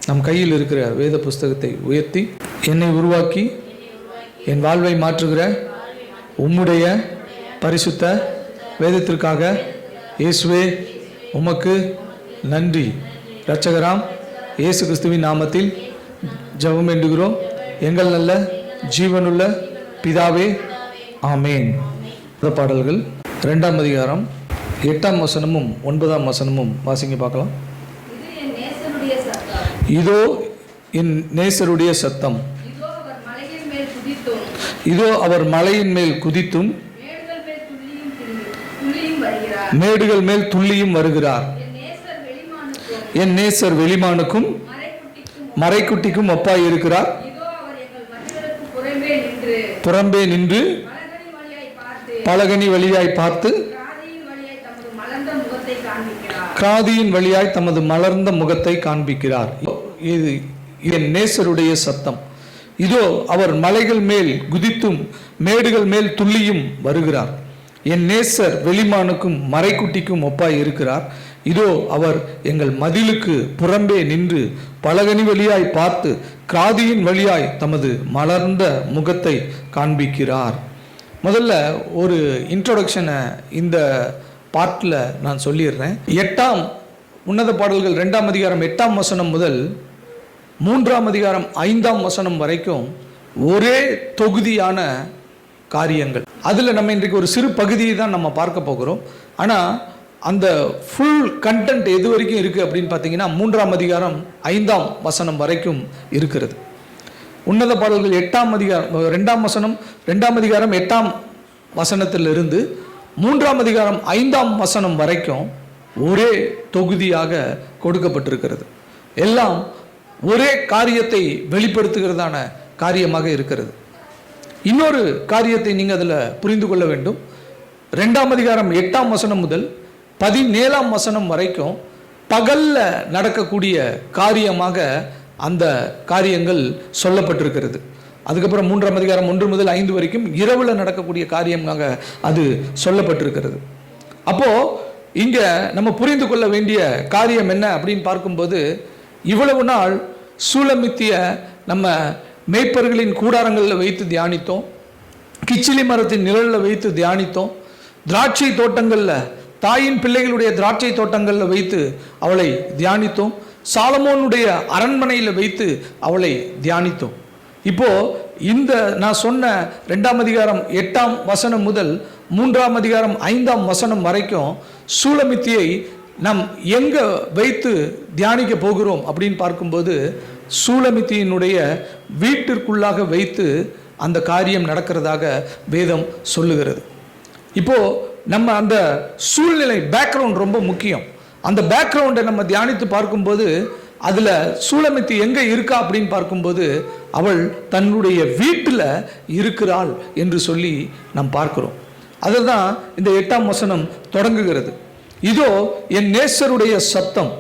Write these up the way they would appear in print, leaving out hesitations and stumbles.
நம் கையில் இருக்கிற வேத புஸ்தகத்தை உயர்த்தி, என்னை உருவாக்கி என் வாழ்வை மாற்றுகிற உம்முடைய பரிசுத்த வேதத்திற்காக இயேசுவே உமக்கு நன்றி. இரட்சகராம் இயேசு கிறிஸ்துவின் நாமத்தில் ஜெபம் வேண்டுகிறோம் எங்கள் நல்ல ஜீவனுள்ள பிதாவே, ஆமேன். பாடல்கள் 2ஆம் அதிகாரம் 8ஆம் வசனமும் 9ஆம் வசனமும் வாசிங்க பார்க்கலாம். இதோ என் நேசருடைய சத்தம், இதோ அவர் மலையின் மேல் குதித்தும் மேடுகள் மேல் துள்ளியும் வருகிறார். என் நேசர் வெளிமானுக்கும் மறைக்குட்டிக்கும் ஒப்பாய் இருக்கிறார். புறம்பே நின்று பலகனி வழியாய் பார்த்து காதியின் வழியாய் தமது மலர்ந்த முகத்தை காண்பிக்கிறார். இது என் நேசருடைய சத்தம். இதோ அவர் மலைகள் மேல் குதித்தும் மேடுகள் மேல் துள்ளியும் வருகிறார். என் நேசர் வெளிமானுக்கும் மறைக்குட்டிக்கும் ஒப்பாய் இருக்கிறார். இதோ அவர் எங்கள் மதிலுக்கு புறம்பே நின்று பலகனி வழியாய் பார்த்து கிராதியின் வழியாய் தமது மலர்ந்த முகத்தை காண்பிக்கிறார். முதல்ல ஒரு இன்ட்ரோடக்ஷனை இந்த பார்ட்டில் நான் சொல்லிடுறேன். 8ஆம் உன்னத பாடல்கள் 2ஆம் அதிகாரம் 8ஆம் வசனம் முதல் 3ஆம் அதிகாரம் 5ஆம் வசனம் வரைக்கும் ஒரே தொகுதியான காரியங்கள். அதில் நம்ம இன்றைக்கு ஒரு சிறு பகுதியை தான் நம்ம பார்க்க போகிறோம். ஆனால் அந்த ஃபுல் கண்டென்ட் எது வரைக்கும் இருக்குது அப்படின்னு பார்த்தீங்கன்னா 3ஆம் அதிகாரம் 5ஆம் வசனம் வரைக்கும் இருக்கிறது. உன்னத பாடல்கள் 8ஆம் அதிகாரம் 2ஆம் வசனம் 2ஆம் அதிகாரம் 8ஆம் வசனத்திலிருந்து 3ஆம் அதிகாரம் 5ஆம் வசனம் வரைக்கும் ஒரே தொகுதியாக கொடுக்கப்பட்டிருக்கிறது. எல்லாம் ஒரே காரியத்தை வெளிப்படுத்துகிறதான காரியமாக இருக்கிறது. இன்னொரு காரியத்தை நீங்கள் அதில் புரிந்து கொள்ள வேண்டும். 2ஆம் அதிகாரம் 8ஆம் வசனம் முதல் 17ஆம் வசனம் வரைக்கும் பகல்ல நடக்கக்கூடிய காரியமாக அந்த காரியங்கள் சொல்லப்பட்டிருக்கிறது. அதுக்கப்புறம் 3ஆம் அதிகாரம் 1 முதல் 5 வரைக்கும் இரவுல நடக்கக்கூடிய காரியமாக அது சொல்லப்பட்டிருக்கிறது. அப்போ இங்க நம்ம புரிந்து கொள்ள வேண்டிய காரியம் என்ன அப்படின்னு பார்க்கும்போது, இவ்வளவு நாள் சூலமித்திய நம்ம மேய்ப்பர்களின் கூடாரங்களில் வைத்து தியானித்தோம், கிச்சிலி மரத்தின் நிழலில் வைத்து தியானித்தோம், திராட்சை தோட்டங்களில் தாயின் பிள்ளைகளுடைய திராட்சை தோட்டங்களில் வைத்து அவளை தியானித்தோம், சாலமோனுடைய அரண்மனையில் வைத்து அவளை தியானித்தோம். இப்போ இந்த நான் சொன்ன 2ஆம் அதிகாரம் 8ஆம் வசனம் முதல் 3ஆம் அதிகாரம் 5ஆம் வசனம் வரைக்கும் சூலமித்தியை நாம் எங்க வைத்து தியானிக்க போகிறோம் அப்படின்னு பார்க்கும்போது, சூலமித்தியினுடைய வீட்டிற்குள்ளாக வைத்து அந்த காரியம் நடக்கிறதாக வேதம் சொல்லுகிறது. இப்போ நம்ம அந்த சூழ்நிலை பேக்ரவுண்ட் ரொம்ப முக்கியம். அந்த பேக்ரவுண்டை நம்ம தியானித்து பார்க்கும்போது அதில் சூலமித்தி எங்கே இருக்கா அப்படின்னு பார்க்கும்போது அவள் தன்னுடைய வீட்டில் இருக்கிறாள் என்று சொல்லி நாம் பார்க்கிறோம். அதுதான் இந்த 8ஆம் வசனம் தொடங்குகிறது. இதோ என் நேசருடைய சத்தம்,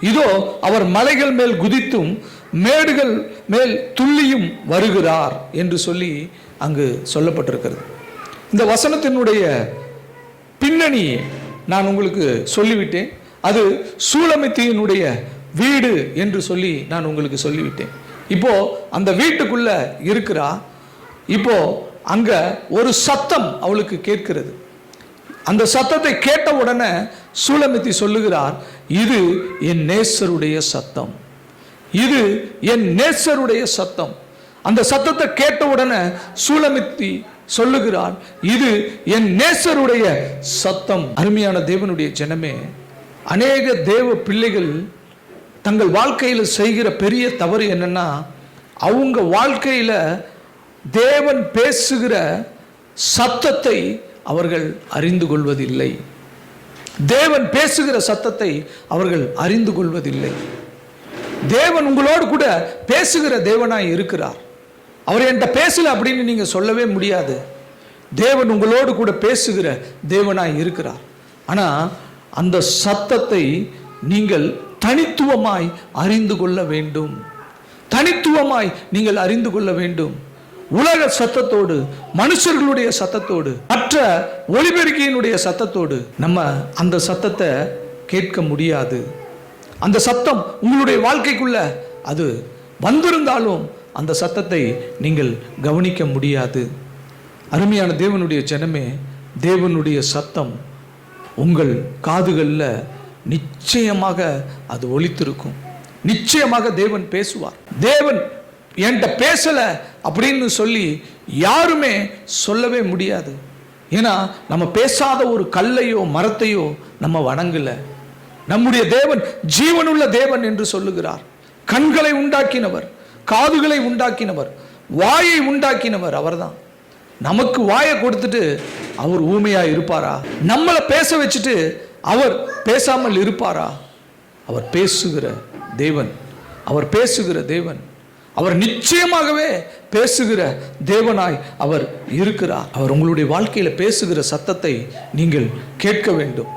இதோ அவர் மலைகள் மேல் குதித்தும் மேடுகள் மேல் துள்ளியும் வருகிறார் என்று சொல்லி அங்கு சொல்லப்பட்டிருக்கிறது. இந்த வசனத்தினுடைய பின்னணி நான் உங்களுக்கு சொல்லிவிட்டேன். அது சூலமித்தியினுடைய வீடு என்று சொல்லி நான் உங்களுக்கு சொல்லிவிட்டேன். இப்போ அந்த வீட்டுக்குள்ள இருக்கிறா. இப்போ அங்க ஒரு சத்தம் அவளுக்கு கேட்கிறது. அந்த சத்தத்தை கேட்ட உடனே சூலமித்தி சொல்லுகிறார், இது என் நேசருடைய சத்தம், இது என் நேசருடைய சத்தம். அந்த சத்தத்தை கேட்ட உடனே சூலமித்தி சொல்லுகிறார், இது என் நேசருடைய சத்தம். அருமையான தேவனுடைய ஜனமே, அநேக தேவ பிள்ளைகள் தங்கள் வாழ்க்கையில் செய்கிற பெரிய தவறு என்னன்னா, அவங்க வாழ்க்கையில் தேவன் பேசுகிற சத்தத்தை அவர்கள் அறிந்து கொள்வதில்லை. தேவன் பேசுகிற சத்தத்தை அவர்கள் அறிந்து கொள்வதில்லை. தேவன் உங்களோடு கூட பேசுகிற தேவனாய் இருக்கிறார். அவர் என்கிட்ட பேசல அப்படின்னு நீங்க சொல்லவே முடியாது. தேவன் உங்களோடு கூட பேசுகிற தேவனாய் இருக்கிறார். ஆனா அந்த சத்தத்தை நீங்கள் தனித்துவமாய் அறிந்து கொள்ள வேண்டும். தனித்துவமாய் நீங்கள் அறிந்து கொள்ள வேண்டும். உலக சத்தத்தோடு, மனுஷர்களுடைய சத்தத்தோடு, மற்ற ஒலிபெருக்கியினுடைய சத்தத்தோடு நம்ம அந்த சத்தத்தை கேட்க முடியாது. அந்த சத்தம் உங்களுடைய வாழ்க்கைக்குள்ள அது வந்திருந்தாலும் அந்த சத்தத்தை நீங்கள் கவனிக்க முடியாது. அருமையான தேவனுடைய ஜனமே, தேவனுடைய சத்தம் உங்கள் காதுகளில் நிச்சயமாக அது ஒலித்திருக்கும். நிச்சயமாக தேவன் பேசுவார். தேவன் என்கிட்ட பேசலை அப்படின்னு சொல்லி யாருமே சொல்லவே முடியாது. ஏன்னா நம்ம பேசாத ஒரு கல்லையோ மரத்தையோ நம்ம வணங்கலை. நம்முடைய தேவன் ஜீவனுள்ள தேவன் என்று சொல்லுகிறார். கண்களை உண்டாக்கினவர், காதுகளை உண்டாக்கினவர், வாயை உண்டாக்கினவர் அவர்தான். நமக்கு வாயை கொடுத்துட்டு அவர் ஊமையா இருப்பாரா? நம்மளை பேச வச்சுட்டு அவர் பேசாமல் இருப்பாரா? அவர் பேசுகிற தேவன், அவர் பேசுகிற தேவன், அவர் நிச்சயமாகவே பேசுகிற தேவனாய் அவர் இருக்கிறார். அவர் உங்களுடைய வாழ்க்கையில் பேசுகிற சத்தத்தை நீங்கள் கேட்க வேண்டும்.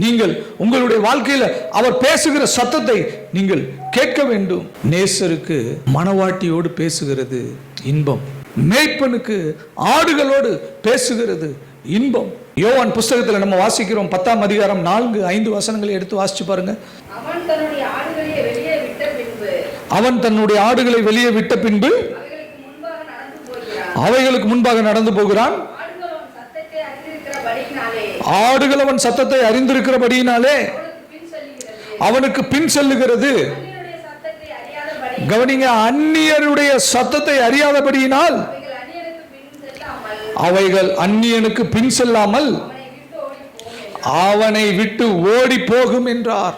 நீங்கள் உங்களுடைய வாழ்க்கையில் அவர் பேசுகிற சத்தத்தை நீங்கள் கேட்க வேண்டும். நேசருக்கு மணவாட்டியோடு பேசுகிறது இன்பம், மேய்ப்பனுக்கு ஆடுகளோடு பேசுகிறது இன்பம். யோவான் புஸ்தகத்தில் நம்ம வாசிக்கிறோம், 10ஆம் அதிகாரம் 4-5 வசனங்களை எடுத்து வாசிச்சு பாருங்க. அவன் தன்னுடைய ஆடுகளை வெளியே விட்ட பின்பு அவைகளுக்கு முன்பாக நடந்து போகிறான். ஆடுகள் அவன் சத்தத்தை அறிந்திருக்கிறபடியினாலே அவனுக்கு பின் செல்லுகிறது. கவனிங்க, அந்நியருடைய சத்தத்தை அறியாதபடியினால் அவைகள் அந்நியனுக்கு பின் செல்லாமல் அவனை விட்டு ஓடி போகும் என்றார்.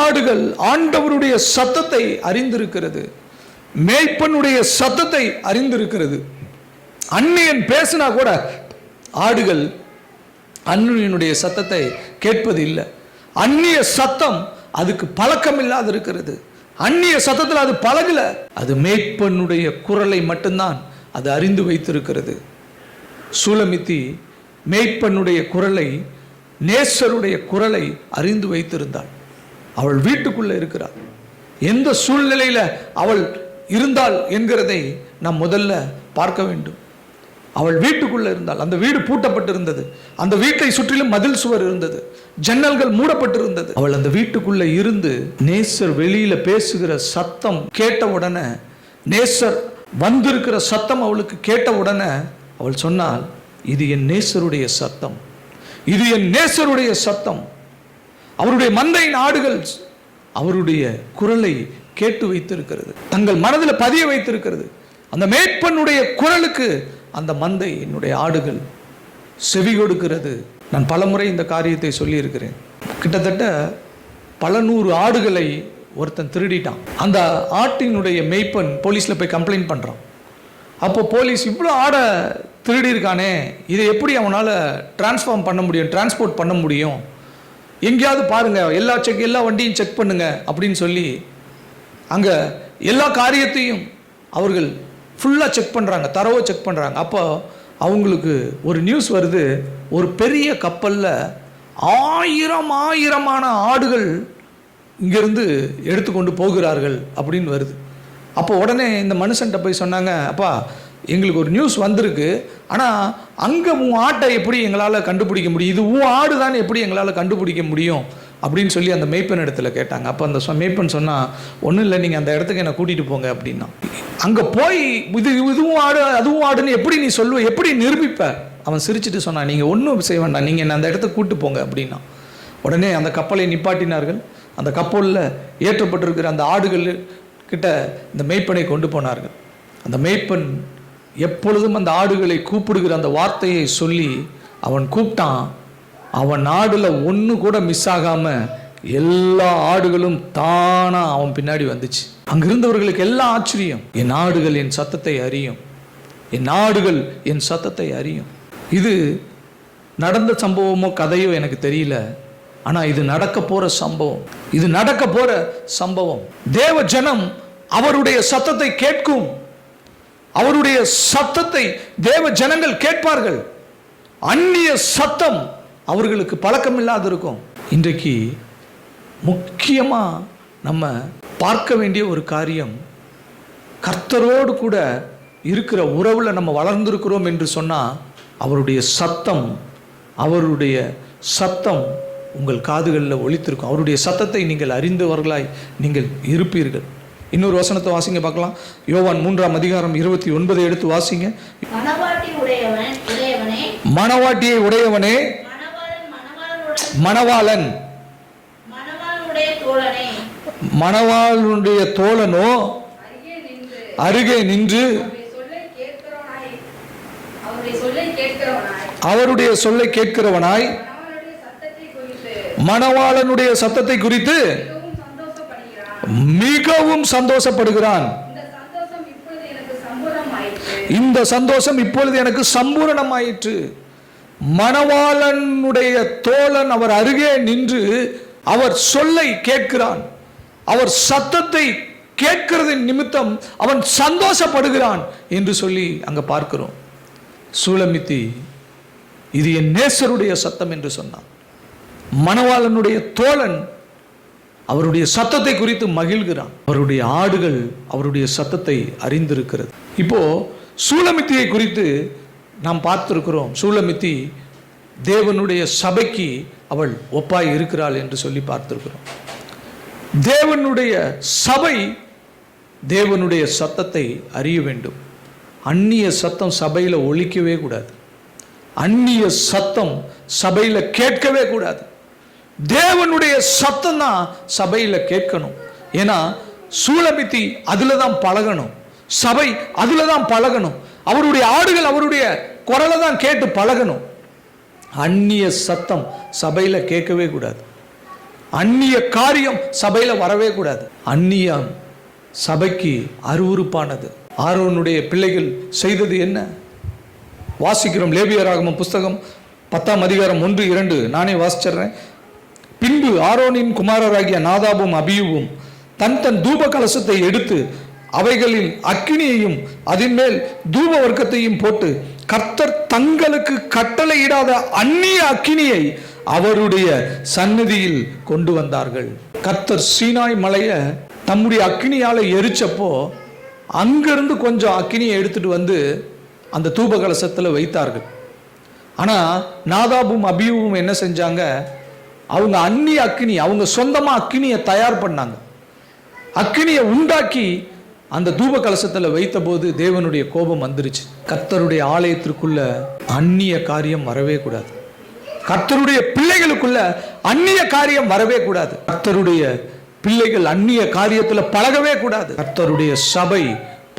ஆடுகள் ஆண்டவருடைய சத்தத்தை அறிந்திருக்கிறது, மேய்ப்பனுடைய சத்தத்தை அறிந்திருக்கிறது. அந்நியன் பேசினா கூட ஆடுகள் அந்நியனுடைய சத்தத்தை கேட்பது இல்லை. அந்நிய சத்தம் அதுக்கு பழக்கம் இல்லாது இருக்கிறது. அந்நிய சத்தத்தில் அது பழகல. அது மேய்ப்பனுடைய குரலை மட்டும்தான் அது அறிந்து வைத்திருக்கிறது. சூலமித்தி மேய்ப்பனுடைய குரலை, நேசருடைய குரலை அறிந்து வைத்திருந்தாள். அவள் வீட்டுக்குள்ள இருக்கிறாள். எந்த சூழ்நிலையில அவள் இருந்தாள் என்கிறதை நாம் முதல்ல பார்க்க வேண்டும். அவள் வீட்டுக்குள்ள இருந்தாள். அந்த வீடு பூட்டப்பட்டிருந்தது. அந்த வீட்டை சுற்றிலும் மதில் சுவர் இருந்தது, ஜன்னல்கள் மூடப்பட்டிருந்தது. அவள் அந்த வீட்டுக்குள்ள இருந்து நேசர் வெளியில பேசுகிற சத்தம் கேட்ட உடனே, நேசர் வந்திருக்கிற சத்தம் அவளுக்கு கேட்ட உடனே அவள் சொன்னாள், இது என் நேசருடைய சத்தம், இது என் நேசருடைய சத்தம். அவருடைய மந்தையின் ஆடுகள் அவருடைய குரலை கேட்டு வைத்திருக்கிறது, தங்கள் மனதில் பதிய வைத்திருக்கிறது. அந்த மேய்ப்பனுடைய குரலுக்கு அந்த மந்தை, என்னுடைய ஆடுகள் செவி கொடுக்கிறது. நான் பலமுறை இந்த காரியத்தை சொல்லியிருக்கிறேன். கிட்டத்தட்ட பல 100 ஆடுகளை ஒருத்தன் திருடிட்டான். அந்த ஆட்டினுடைய மேய்ப்பன் போலீஸில் போய் கம்ப்ளைண்ட் பண்ணுறான். அப்போ போலீஸ், இவ்வளோ ஆடை திருடி இருக்கானே, இதை எப்படி அவனால் டிரான்ஸ்ஃபார்ம் பண்ண முடியும், டிரான்ஸ்போர்ட் பண்ண முடியும், எங்கேயாவது பாருங்கள், எல்லா வண்டியும் செக் பண்ணுங்க அப்படின்னு சொல்லி அங்கே எல்லா காரியத்தையும் அவர்கள் ஃபுல்லாக செக் பண்ணுறாங்க, தரவை செக் பண்ணுறாங்க. அப்போ அவங்களுக்கு ஒரு நியூஸ் வருது, ஒரு பெரிய கப்பலில் ஆயிரமான ஆடுகள் இங்கேருந்து எடுத்துக்கொண்டு போகிறார்கள் அப்படின்னு வருது. அப்போ உடனே இந்த மனுஷன்ட்ட போய் சொன்னாங்க, அப்பா எங்களுக்கு ஒரு நியூஸ் வந்திருக்கு, ஆனால் அங்கே உன் ஆட்டை எப்படி எங்களால் கண்டுபிடிக்க முடியும், இது உன் ஆடு தான் எப்படி எங்களால் கண்டுபிடிக்க முடியும் அப்படின்னு சொல்லி அந்த மேய்ப்பன் இடத்துல கேட்டாங்க. அப்போ அந்த மேய்ப்பன் சொன்னால், ஒன்றும் இல்லை, நீங்கள் அந்த இடத்துக்கு என்னை கூட்டிகிட்டு போங்க அப்படின்னா. அங்கே போய் இதுவும் ஆடு அதுவும் ஆடுன்னு எப்படி நீ சொல்லுவ, எப்படி நிரூபிப்ப? அவன் சிரிச்சுட்டு சொன்னான், நீங்கள் ஒன்றும் செய்ய வேண்டாம், நீங்கள் என்னை அந்த இடத்துக்கு கூப்பிட்டு போங்க அப்படின்னா. உடனே அந்த கப்பலை நிப்பாட்டினார்கள். அந்த கப்பலில் ஏற்றப்பட்டிருக்கிற அந்த ஆடுகள் கிட்ட இந்த மேய்ப்பனை கொண்டு போனார்கள். அந்த மேய்ப்பன் எப்பொழுதும் அந்த ஆடுகளை கூப்பிடுகிற அந்த வார்த்தையை சொல்லி அவன் கூப்பிட்டான். அவன் ஆடுல ஒன்று கூட மிஸ் ஆகாமல் எல்லா ஆடுகளும் தானா அவன் பின்னாடி வந்துச்சு. அங்கிருந்தவர்களுக்கு எல்லாம் ஆச்சரியம். என் ஆடுகள் என் சத்தத்தை அறியும், என் ஆடுகள் என் சத்தத்தை அறியும். இது நடந்த சம்பவமோ கதையோ எனக்கு தெரியல, ஆனால் இது நடக்க போற சம்பவம், இது நடக்க போற சம்பவம். தேவ ஜனம் அவருடைய சத்தத்தை கேட்கும். அவருடைய சத்தத்தை தேவ ஜனங்கள் கேட்பார்கள். அந்நிய சத்தம் அவர்களுக்கு பழக்கம் இல்லாது இருக்கும். இன்றைக்கு முக்கியமாக நம்ம பார்க்க வேண்டிய ஒரு காரியம், கர்த்தரோடு கூட இருக்கிற உறவில் நம்ம வளர்ந்திருக்கிறோம் என்று சொன்னால் அவருடைய சத்தம் உங்கள் காதுகளில் ஒலித்திருக்கும். அவருடைய சத்தத்தை நீங்கள் அறிந்தவர்களாய் நீங்கள் இருப்பீர்கள். இன்னொரு வசனத்தை வாசிங்க பார்க்கலாம். யோவான் 3:29 எடுத்து வாசிங்க. மணவாட்டியை உடையவனே, மணவாளன், மணவாளனுடைய தோழனோ அருகே நின்று அவருடைய சொல்லை கேட்கிறவனாய் மணவாளனுடைய சத்தத்தை குறித்து மிகவும் சந்தோஷப்படுகிறான். இந்த சந்தோஷம் இப்பொழுது எனக்கு சம்பூரணமாயிற்று. மணவாளனுடைய தோழன் அவர் அருகே நின்று அவர் சொல்லை கேட்கிறான். அவர் சத்தத்தை கேட்கிறதின் நிமித்தம் அவன் சந்தோஷப்படுகிறான் என்று சொல்லி அங்க பார்க்கிறோம். சூலமித்தி இது என் நேசருடைய சத்தம் என்று சொன்னான். மணவாளனுடைய தோழன் அவருடைய சத்தத்தை குறித்து மகிழ்கிறான். அவருடைய ஆடுகள் அவருடைய சத்தத்தை அறிந்திருக்கிறது. இப்போ சூலமித்தியை குறித்து நாம் பார்த்திருக்கிறோம். சூலமித்தி தேவனுடைய சபைக்கு அவள் ஒப்பாய் இருக்கிறாள் என்று சொல்லி பார்த்திருக்கிறோம். தேவனுடைய சபை தேவனுடைய சத்தத்தை அறிய வேண்டும். அந்நிய சத்தம் சபையில் ஒலிக்கவே கூடாது. அந்நிய சத்தம் சபையில் கேட்கவே கூடாது. தேவனுடைய சத்தம் தான் சபையில் கேட்கணும். ஏன்னா சூலமித்தி அதில் தான் பழகணும். சபை அதில் தான் பழகணும். அவருடைய ஆடுகள் அவருடைய குரலை தான் கேட்டு பழகணும். அந்நிய சத்தம் சபையில் கேட்கவே கூடாது. அந்நிய காரியம் சபையில் வரவே கூடாது. அந்நியம் சபைக்கு அருவருப்பானது. ஆரோனுடைய பிள்ளைகள் செய்தது என்ன வாசிக்கிறோம். லேவியராகமம் புஸ்தகம் 10:1-2 நானே வாசிச்சிடுறேன். பின்பு ஆரோனின் குமாரராகிய நாதாபும் அபியூவும் தன் தன் தூப கலசத்தை எடுத்து அவைகளில் அக்கினியையும் அதன் மேல் தூப வர்க்கத்தையும் போட்டு கர்த்தர் தங்களுக்கு கட்டளையிடாத அந்நிய அக்கினியை அவருடைய சந்நிதியில் கொண்டு வந்தார்கள். கர்த்தர் சீனாய் மலையை தம்முடைய அக்கினியால எரிச்சப்போ அங்கிருந்து கொஞ்சம் அக்கினியை எடுத்துட்டு வந்து அந்த தூப கலசத்தில் வைத்தார்கள். ஆனால் நாதாபும் அபியூவும் என்ன செஞ்சாங்க? அவங்க அந்நிய அக்கினி, அவங்க சொந்தமாக அக்கினியை தயார் பண்ணாங்க. அக்கினியை உண்டாக்கி அந்த தூப கலசத்தில் வைத்த போது தேவனுடைய கோபம் வந்துருச்சு. கர்த்தருடைய ஆலயத்திற்குள்ள அந்நிய காரியம் வரவே கூடாது. கர்த்தருடைய பிள்ளைகளுக்குள்ள அந்நிய காரியம் வரவே கூடாது. கர்த்தருடைய பிள்ளைகள் அந்நிய காரியத்தில் பழகவே கூடாது. கர்த்தருடைய சபை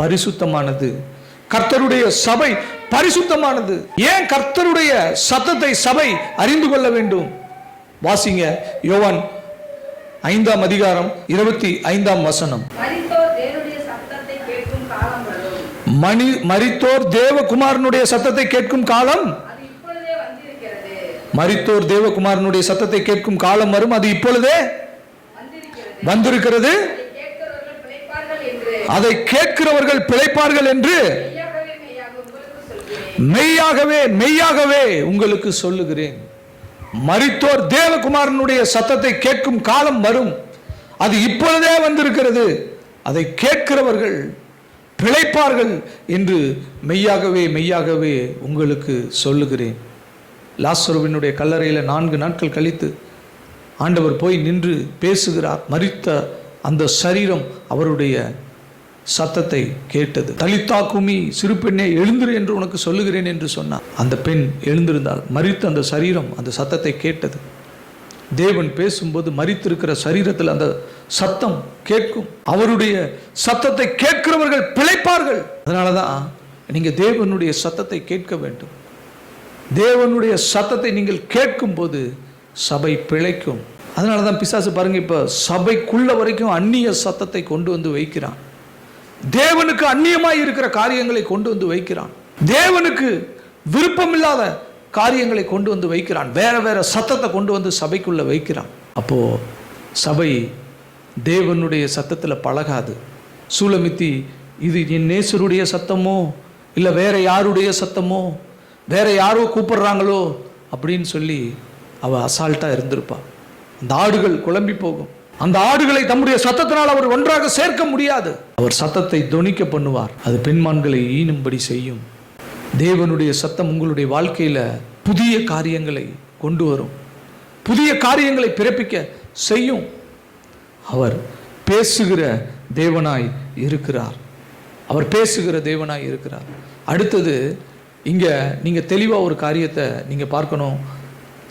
பரிசுத்தமானது. கர்த்தருடைய சபை பரிசுத்தமானது. ஏன் கர்த்தருடைய சத்தத்தை சபை அறிந்து கொள்ள வேண்டும்? வாசிங்க யோவான் 5:25. மரித்தோர் தேவகுமாரனுடைய சத்தத்தை கேட்கும் காலம், மரித்தோர் தேவகுமாரனுடைய சத்தத்தை கேட்கும் காலம் வரும். அது இப்பொழுதே வந்திருக்கிறது. அதை கேட்கிறவர்கள் பிழைப்பார்கள் என்று மெய்யாகவே மெய்யாகவே உங்களுக்கு சொல்லுகிறேன். மரித்தோர் தேவகுமாரனுடைய சத்தத்தை கேட்கும் காலம் வரும். அது இப்பொழுதே வந்திருக்கிறது. அதை கேட்கிறவர்கள் பிழைப்பார்கள் என்று மெய்யாகவே மெய்யாகவே உங்களுக்கு சொல்லுகிறேன். லாசருவினுடைய கல்லறையில் 4 நாட்கள் கழித்து ஆண்டவர் போய் நின்று பேசுகிறார். மரித்த அந்த சரீரம் அவருடைய சத்தத்தை கேட்டது. தலித்தா குமி, சிறு பெண்ணே எழுந்திரு என்று உனக்கு சொல்லுகிறேன் என்று சொன்னார். அந்த பெண் எழுந்திருந்தாள். மரித்த அந்த சரீரம் அந்த சத்தத்தை கேட்டது. தேவன் பேசும்போது மரித்திருக்கிற சரீரத்தில் அந்த சத்தம் கேட்கும். அவருடைய சத்தத்தை கேட்கிறவர்கள் பிழைப்பார்கள். அதனால தான் நீங்கள் தேவனுடைய சத்தத்தை கேட்க வேண்டும். தேவனுடைய சத்தத்தை நீங்கள் கேட்கும்போது சபை பிழைக்கும். அதனால தான் பிசாசு பாருங்க, இப்போ சபைக்குள்ள வரைக்கும் அந்நிய சத்தத்தை கொண்டு வந்து வைக்கிறான். தேவனுக்கு அந்நியமாய் இருக்கிற காரியங்களை கொண்டு வந்து வைக்கிறான். தேவனுக்கு விருப்பமில்லாத காரியங்களை கொண்டு வந்து வைக்கிறான். வேற வேற சத்தத்தை கொண்டு வந்து சபைக்குள்ள வைக்கிறான். அப்போ சபை தேவனுடைய சத்தத்தில் பழகாது. சூலமித்தி இது என் நேசருடைய சத்தமோ இல்லை வேற யாருடைய சத்தமோ, வேற யாரோ கூப்பிடுறாங்களோ அப்படின்னு சொல்லி அவள் அசால்ட்டாக இருந்திருப்பா. அந்த ஆடுகள் குழம்பி போகும். அந்த ஆடுகளை தம்முடைய சத்தத்தினால் அவர் ஒன்றாக சேர்க்க முடியாது. அவர் சத்தத்தை தொனிக்க பண்ணுவார். அது பெண்மான்களை ஈனும்படி செய்யும். தேவனுடைய சத்தம் உங்களுடைய வாழ்க்கையில் புதிய காரியங்களை கொண்டு வரும். புதிய காரியங்களை பிறப்பிக்க செய்யும். அவர் பேசுகிற தேவனாய் இருக்கிறார். அவர் பேசுகிற தேவனாய் இருக்கிறார். அடுத்தது இங்கே நீங்கள் தெளிவாக ஒரு காரியத்தை நீங்கள் பார்க்கணும்.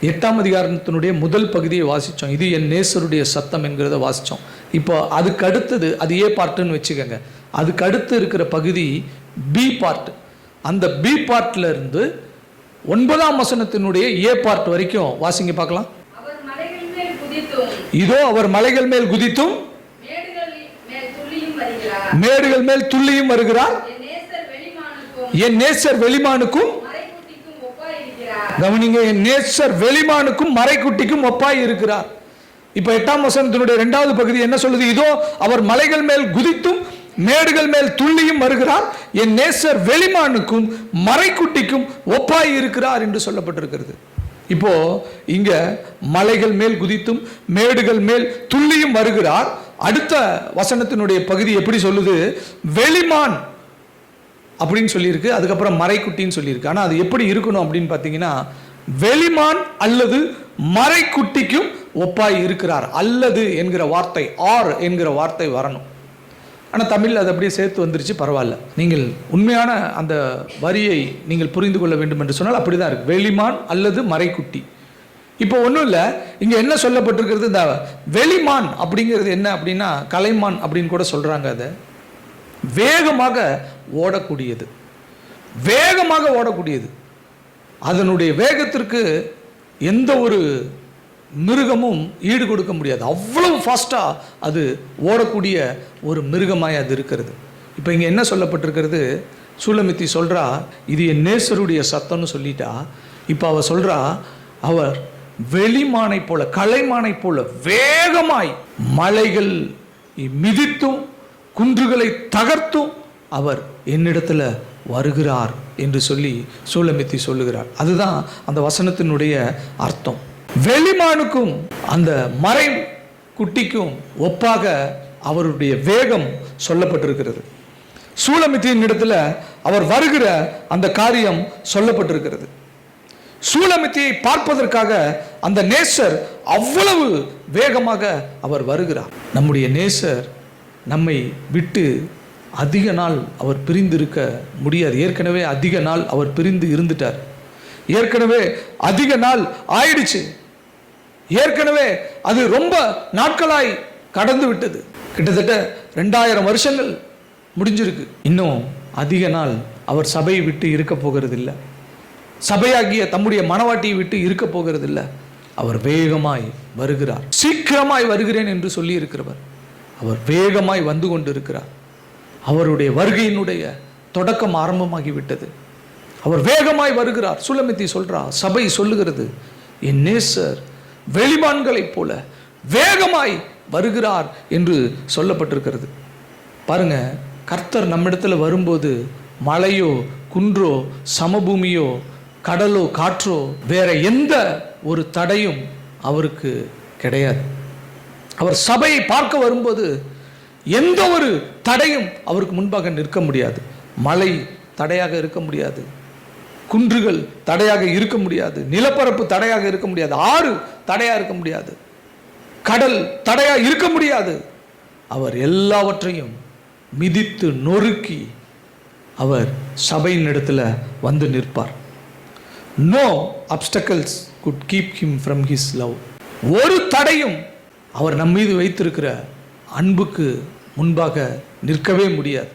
8ஆம் அதிகாரத்தினுடைய முதல் பகுதியை வாசித்தோம். இது என் நேசருடைய சத்தம் என்கிறத வாசித்தோம். இப்போ அதுக்கு அடுத்தது, அது ஏ பார்ட்டுன்னு வச்சுக்கோங்க. அதுக்கு அடுத்து இருக்கிற பகுதி பி பார்ட். அந்த பி பார்ட்ல இருந்து 9ஆம் வசனத்தினுடைய ஏ பார்ட் வரைக்கும் வாசிங்க பார்க்கலாம். இதோ அவர் மலைகள் மேல் குதித்தும் மேடுகள் மேல் துள்ளியும் வருகிறார். என் நேசர் வெளிமானுக்கும், கவனிங்க, என் நேசர் வெளிமானுக்கும் மறைக்குட்டிக்கும் ஒப்பாய் இருக்கிறார். இப்ப 8ஆம் வசனத்தினுடைய 2வது பகுதி என்ன சொல்லுது? இதோ அவர் மலைகள் மேல் குதித்தும் மேடுகள் மேல் துள்ளியும் வருகிறார். என் நேசர் வெளிமானுக்கும் மறைக்குட்டிக்கும் ஒப்பாய் இருக்கிறார் என்று சொல்லப்பட்டிருக்கிறது. இப்போ இங்க மலைகள் மேல் குதித்தும் மேடுகள் மேல் துள்ளியும் வருகிறார். அடுத்த வசனத்தினுடைய பகுதி எப்படி சொல்லுது? வெளிமான் அப்படின்னு சொல்லியிருக்கு, அதுக்கப்புறம் மறைக்குட்டின்னு சொல்லியிருக்கு. ஆனால் அது எப்படி இருக்கணும் அப்படின்னு பார்த்தீங்கன்னா, வெளிமான் அல்லது மறைக்குட்டிக்கும் ஒப்பாய் இருக்கிறார். அல்லது என்கிற வார்த்தை, ஆர் என்கிற வார்த்தை வரணும். ஆனால் தமிழ் அது அப்படியே சேர்த்து வந்துருச்சு, பரவாயில்ல. நீங்கள் உண்மையான அந்த வரியை நீங்கள் புரிந்து கொள்ள வேண்டும் என்று சொன்னால் அப்படி தான் இருக்கு, வெளிமான் அல்லது மறைக்குட்டி. இப்போ ஒன்றும் இல்லை, இங்கே என்ன சொல்லப்பட்டிருக்கிறது? இந்த வெளிமான் அப்படிங்கிறது என்ன அப்படின்னா, கலைமான் அப்படின்னு கூட சொல்கிறாங்க. அதை வேகமாக ஓடக்கூடியது, வேகமாக ஓடக்கூடியது. அதனுடைய வேகத்திற்கு எந்த ஒரு மிருகமும் ஈடு கொடுக்க முடியாது. அவ்வளவு ஃபாஸ்ட்டாக அது ஓடக்கூடிய ஒரு மிருகமாய் அது இருக்கிறது. இப்போ இங்கே என்ன சொல்லப்பட்டிருக்கிறது? சூலமித்தி சொல்கிறா, இது என் நேசருடைய சத்தம்னு சொல்லிட்டா. இப்போ அவள் சொல்கிறா, அவர் வெளிமானை போல, கலைமானை போல வேகமாய் மலைகள் மிதித்தும் குன்றுகளை தகர்த்தும் அவர் என்னிடத்துல வருகிறார் என்று சொல்லி சூலமித்தி சொல்லுகிறார். அதுதான் அந்த வசனத்தினுடைய அர்த்தம். வெளிமானுக்கும் அந்த மறை குட்டிக்கும் ஒப்பாக அவருடைய வேகம் சொல்லப்பட்டிருக்கிறது. சூலமித்தியின் இடத்துல அவர் வருகிற அந்த காரியம் சொல்லப்பட்டிருக்கிறது. சூலமித்தியை பார்ப்பதற்காக அந்த நேசர் அவ்வளவு வேகமாக அவர் வருகிறார். நம்முடைய நேசர் நம்மை விட்டு அதிக நாள் அவர் பிரிந்திருக்க முடியாது. ஏற்கனவே அதிக நாள் அவர் பிரிந்து இருந்துட்டார். ஏற்கனவே அதிக நாள் ஆயிடுச்சு. ஏற்கனவே அது ரொம்ப நாட்களாய் கடந்து விட்டது. கிட்டத்தட்ட 2000 வருஷங்கள் முடிஞ்சிருக்கு. இன்னும் அதிக நாள் அவர் சபையை விட்டு இருக்க போகிறதில்லை. சபையாகிய தம்முடைய மனவாட்டியை விட்டு இருக்க போகிறதில்லை. அவர் வேகமாய் வருகிறார். சீக்கிரமாய் வருகிறேன் என்று சொல்லி இருக்கிறவர் அவர் வேகமாய் வந்து கொண்டு இருக்கிறார். அவருடைய வருகையினுடைய தொடக்கம் ஆரம்பமாகிவிட்டது. அவர் வேகமாய் வருகிறார். சுலமித்தி சொல்றா, சபை சொல்லுகிறது, என் நேசர் வெளிமான்களைப் போல வேகமாய் வருகிறார் என்று சொல்லப்பட்டிருக்கிறது. பாருங்க, கர்த்தர் நம்மிடத்தில் வரும்போது மலையோ குன்றோ சமபூமியோ கடலோ காற்றோ வேற எந்த ஒரு தடையும் அவருக்கு கிடையாது. அவர் சபையை பார்க்க வரும்போது எந்த ஒரு தடையும் அவருக்கு முன்பாக நிற்க முடியாது. மலை தடையாக இருக்க முடியாது, குன்றுகள் தடையாக இருக்க முடியாது, நிலப்பரப்பு தடையாக இருக்க முடியாது, ஆறு தடையாக இருக்க முடியாது, கடல் தடையாக இருக்க முடியாது. அவர் எல்லாவற்றையும் மிதித்து நொறுக்கி அவர் சபையின் இடத்துல வந்து நிற்பார். No obstacles could keep him from his love. ஒரு தடையும் அவர் நம் மீது வைத்திருக்கிற அன்புக்கு முன்பாக நிற்கவே முடியாது.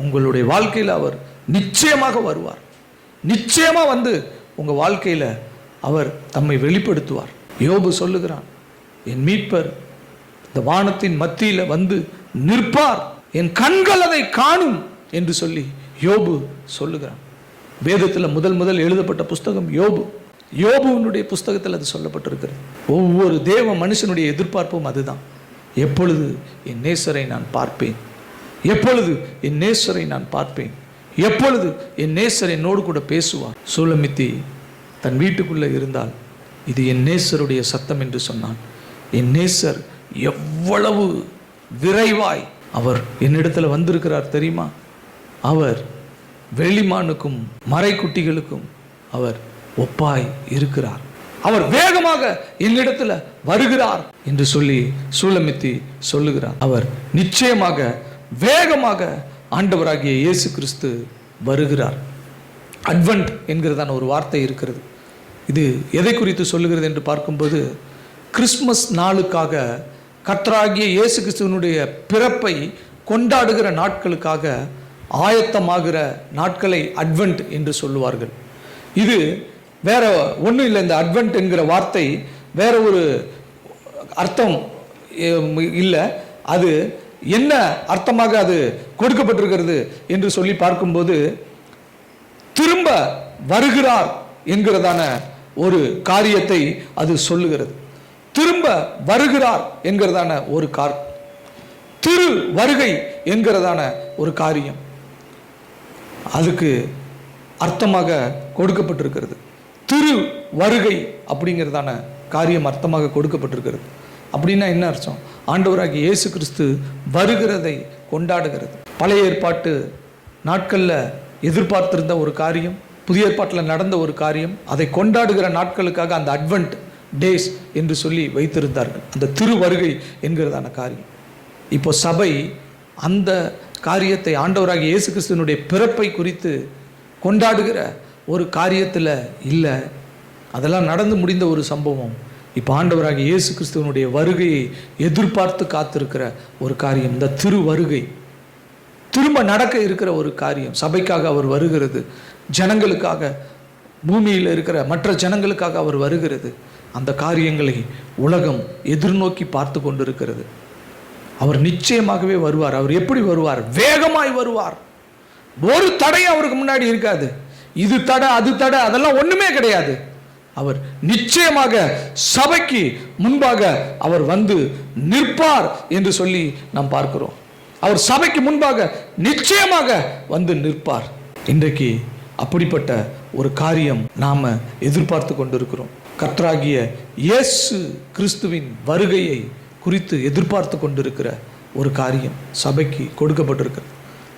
உங்களுடைய வாழ்க்கையில் அவர் நிச்சயமாக வருவார். நிச்சயமாக வந்து உங்கள் வாழ்க்கையில் அவர் தம்மை வெளிப்படுத்துவார். யோபு சொல்லுகிறான், என் மீட்பர் இந்த வானத்தின் மத்தியில் வந்து நிற்பார், என் கண்கள் அதை காணும் என்று சொல்லி யோபு சொல்லுகிறான். வேதத்தில் முதல் எழுதப்பட்ட புஸ்தகம் யோபு. யோபுவினுடைய புஸ்தகத்தில் அது சொல்லப்பட்டிருக்கிறது. ஒவ்வொரு தேவ மனுஷனுடைய எதிர்பார்ப்பும் அதுதான். எப்பொழுது என் நேசரை நான் பார்ப்பேன், எப்பொழுது என் நேசரை நான் பார்ப்பேன், எப்பொழுது என் நேசர் என்னோடு கூட பேசுவார். சூலமித்தி தன் வீட்டுக்குள்ளே இருந்தால் இது என் நேசருடைய சத்தம் என்று சொன்னான். என் நேசர் எவ்வளவு விரைவாய் அவர் என்னிடத்தில் வந்திருக்கிறார் தெரியுமா? அவர் வெளிமானுக்கும் மறைக்குட்டிகளுக்கும் அவர் ஒப்பாய் இருக்கிறார். அவர் வேகமாக என்னிடத்துல வருகிறார் என்று சொல்லி சூலமித்தி சொல்லுகிறார். அவர் நிச்சயமாக வேகமாக ஆண்டவராகிய இயேசு கிறிஸ்து வருகிறார். அட்வென்ட் என்கிறதான ஒரு வார்த்தை இருக்கிறது. இது எதை குறித்து சொல்லுகிறது என்று பார்க்கும்போது, கிறிஸ்மஸ் நாளுக்காக கர்த்தராகிய இயேசு கிறிஸ்துவனுடைய பிறப்பை கொண்டாடுகிற நாட்களுக்காக ஆயத்தமாகிற நாட்களை அட்வென்ட் என்று சொல்லுவார்கள். இது வேற ஒன்றும் இல்லை. இந்த அட்வென்ட் என்கிற வார்த்தை வேற ஒரு அர்த்தம் இல்லை. அது என்ன அர்த்தமாக அது கொடுக்கப்பட்டிருக்கிறது என்று சொல்லி பார்க்கும்போது, திரும்ப வருகிறார் என்கிறதான ஒரு காரியத்தை அது சொல்லுகிறது. திரும்ப வருகிறார் என்கிறதான ஒரு திரு வருகை என்கிறதான ஒரு காரியம் அதுக்கு அர்த்தமாக கொடுக்கப்பட்டிருக்கிறது. திரு வருகை அப்படிங்கிறதான காரியம் அர்த்தமாக கொடுக்கப்பட்டிருக்கிறது. அப்படின்னா என்ன அர்த்தம்? ஆண்டவராகிய இயேசு கிறிஸ்து வருகிறதை கொண்டாடுகிறது. பழைய ஏற்பாட்டு நாட்களில் எதிர்பார்த்திருந்த ஒரு காரியம், புதிய ஏற்பாட்டில் நடந்த ஒரு காரியம், அதை கொண்டாடுகிற நாட்களுக்காக அந்த அட்வென்ட் டேஸ் என்று சொல்லி வைத்திருந்தார்கள், அந்த திரு வருகை என்கிறதான காரியம். இப்போ சபை அந்த காரியத்தை, ஆண்டவராகிய இயேசு கிறிஸ்துவனுடைய பிறப்பை குறித்து கொண்டாடுகிற ஒரு காரியத்தில் இல்லை. அதெல்லாம் நடந்து முடிந்த ஒரு சம்பவம். இப்போ ஆண்டவராகிய இயேசு கிறிஸ்துவனுடைய வருகையை எதிர்பார்த்து காத்திருக்கிற ஒரு காரியம், இந்த திரு வருகை. திரும்ப நடக்க இருக்கிற ஒரு காரியம். சபைக்காக அவர் வருகிறது, ஜனங்களுக்காக, பூமியில் இருக்கிற மற்ற ஜனங்களுக்காக அவர் வருகிறது. அந்த காரியங்களை உலகம் எதிர்நோக்கி பார்த்து கொண்டிருக்கிறது. அவர் நிச்சயமாகவே வருவார். அவர் எப்படி வருவார்? வேகமாய் வருவார். ஒரு தடை அவருக்கு முன்னாடி இருக்காது. இது தடை, அது தடை, அதெல்லாம் ஒண்ணுமே கிடையாது. அவர் நிச்சயமாக சபைக்கு முன்பாக அவர் வந்து நிற்பார் என்று சொல்லி நாம் பார்க்கிறோம். அவர் சபைக்கு முன்பாக நிச்சயமாக வந்து நிற்பார். இன்றைக்கு அப்படிப்பட்ட ஒரு காரியம் நாம எதிர்பார்த்து கொண்டிருக்கிறோம். கர்த்தராகிய இயேசு கிறிஸ்துவின் வருகையை குறித்து எதிர்பார்த்து கொண்டிருக்கிற ஒரு காரியம் சபைக்கு கொடுக்கப்பட்டிருக்கிறது.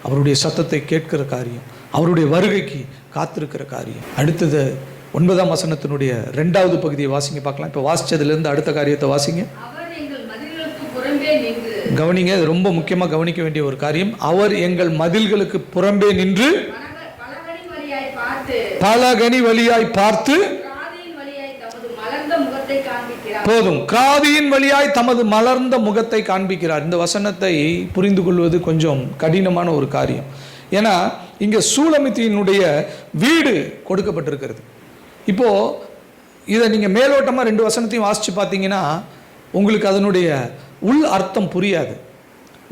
அவருடைய சத்தத்தை கேட்கிற காரியம், அவருடைய வருகைக்கு காத்திருக்கிற காரியம். அடுத்தது 9ஆம் வசனத்தினுடைய 2வது பகுதியை வாசிங்க பார்க்கலாம். இப்போ வாசிச்சதுலேருந்து அடுத்த காரியத்தை வாசிங்க. கவனிங்க, இது ரொம்ப முக்கியமாக கவனிக்க வேண்டிய ஒரு காரியம். அவர் எங்கள் மதில்களுக்கு புறம்பே நின்று பலகனி வழியாய் பார்த்து, போதும், கிராதியின் வழியாய் தமது மலர்ந்த முகத்தை காண்பிக்கிறார். இந்த வசனத்தை புரிந்து கொள்வது கொஞ்சம் கடினமான ஒரு காரியம். ஏன்னா இங்க சூலமித்தியினுடைய வீடு கொடுக்கப்பட்டிருக்கிறது. இப்போ இதை நீங்க மேலோட்டமா 2 வசனத்தையும் வாசிச்சு பார்த்தீங்கன்னா உங்களுக்கு அதனுடைய உள் அர்த்தம் புரியாது.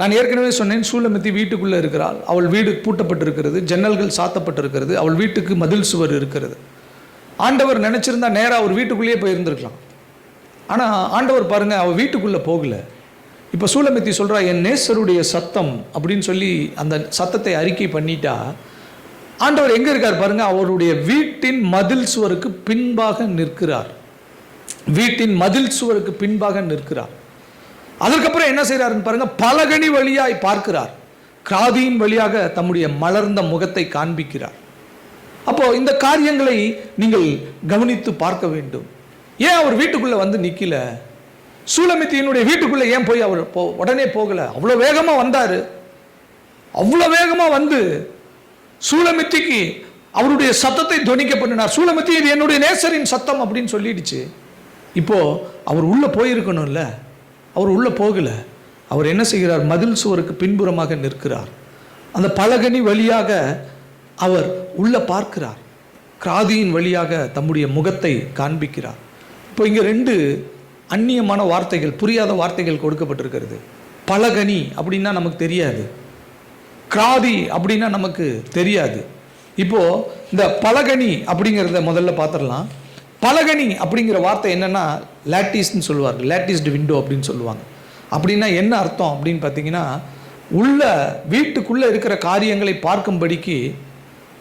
நான் ஏற்கனவே சொன்னேன், சூலமித்தி வீட்டுக்குள்ளே இருக்கிறாள். அவள் வீடு பூட்டப்பட்டிருக்கிறது, ஜன்னல்கள் சாத்தப்பட்டிருக்கிறது, அவள் வீட்டுக்கு மதில் சுவர் இருக்கிறது. ஆண்டவர் நினைச்சிருந்தா நேராக அவர் வீட்டுக்குள்ளேயே போயிருந்திருக்கலாம். ஆனால் ஆண்டவர் பாருங்க, அவள் வீட்டுக்குள்ளே போகல. இப்போ சூலமித்தி சொல்கிறா, என் நேசருடைய சத்தம் அப்படின்னு சொல்லி அந்த சத்தத்தை அறிக்கை பண்ணிட்டா, ஆண்டவர் எங்கே இருக்கார் பாருங்க, அவருடைய வீட்டின் மதில் சுவருக்கு பின்பாக நிற்கிறார். வீட்டின் மதில் சுவருக்கு பின்பாக நிற்கிறார். அதற்கப்புறம் என்ன செய்கிறாருன்னு பாருங்க, பலகனி வழியாய் பார்க்கிறார். கிராதியின் வழியாக தம்முடைய மலர்ந்த முகத்தை காண்பிக்கிறார். அப்போ இந்த காரியங்களை நீங்கள் கவனித்து பார்க்க வேண்டும். ஏன் அவர் வீட்டுக்குள்ள வந்து நிக்கல? சூலமித்தியினுடைய வீட்டுக்குள்ள ஏன் போய் அவர் உடனே போகல? அவ்வளோ வேகமா வந்தாரு. அவ்வளோ வேகமா வந்து சூலமித்திக்கு அவருடைய சத்தத்தை துவனிக்க பண்ணினார். சூலமித்தி, இது என்னுடைய நேசரின் சத்தம் அப்படின்னு சொல்லிடுச்சு. இப்போ அவர் உள்ள போயிருக்கணும்ல, அவர் உள்ள போகல. அவர் என்ன செய்கிறார்? மதில் சுவருக்கு பின்புறமாக நிற்கிறார். அந்த பலகனி வழியாக அவர் உள்ள பார்க்கிறார். கிராதியின் வழியாக தம்முடைய முகத்தை காண்பிக்கிறார். இப்போ இங்கே 2 அந்நியமான வார்த்தைகள், புரியாத வார்த்தைகள் கொடுக்கப்பட்டிருக்கிறது. பலகனி அப்படின்னா நமக்கு தெரியாது, கிராதி அப்படின்னா நமக்கு தெரியாது. இப்போ இந்த பலகனி அப்படிங்கிறத முதல்ல பார்த்துடலாம். பலகனி அப்படிங்கிற வார்த்தை என்னன்னா லேட்டிஸ்ன்னு சொல்லுவாங்க, லேட்டிஸ்டு விண்டோ அப்படின்னு சொல்லுவாங்க. அப்படின்னா என்ன அர்த்தம் அப்படின்னு பார்த்தீங்கன்னா, உள்ள வீட்டுக்குள்ளே இருக்கிற காரியங்களை பார்க்கும்படிக்கு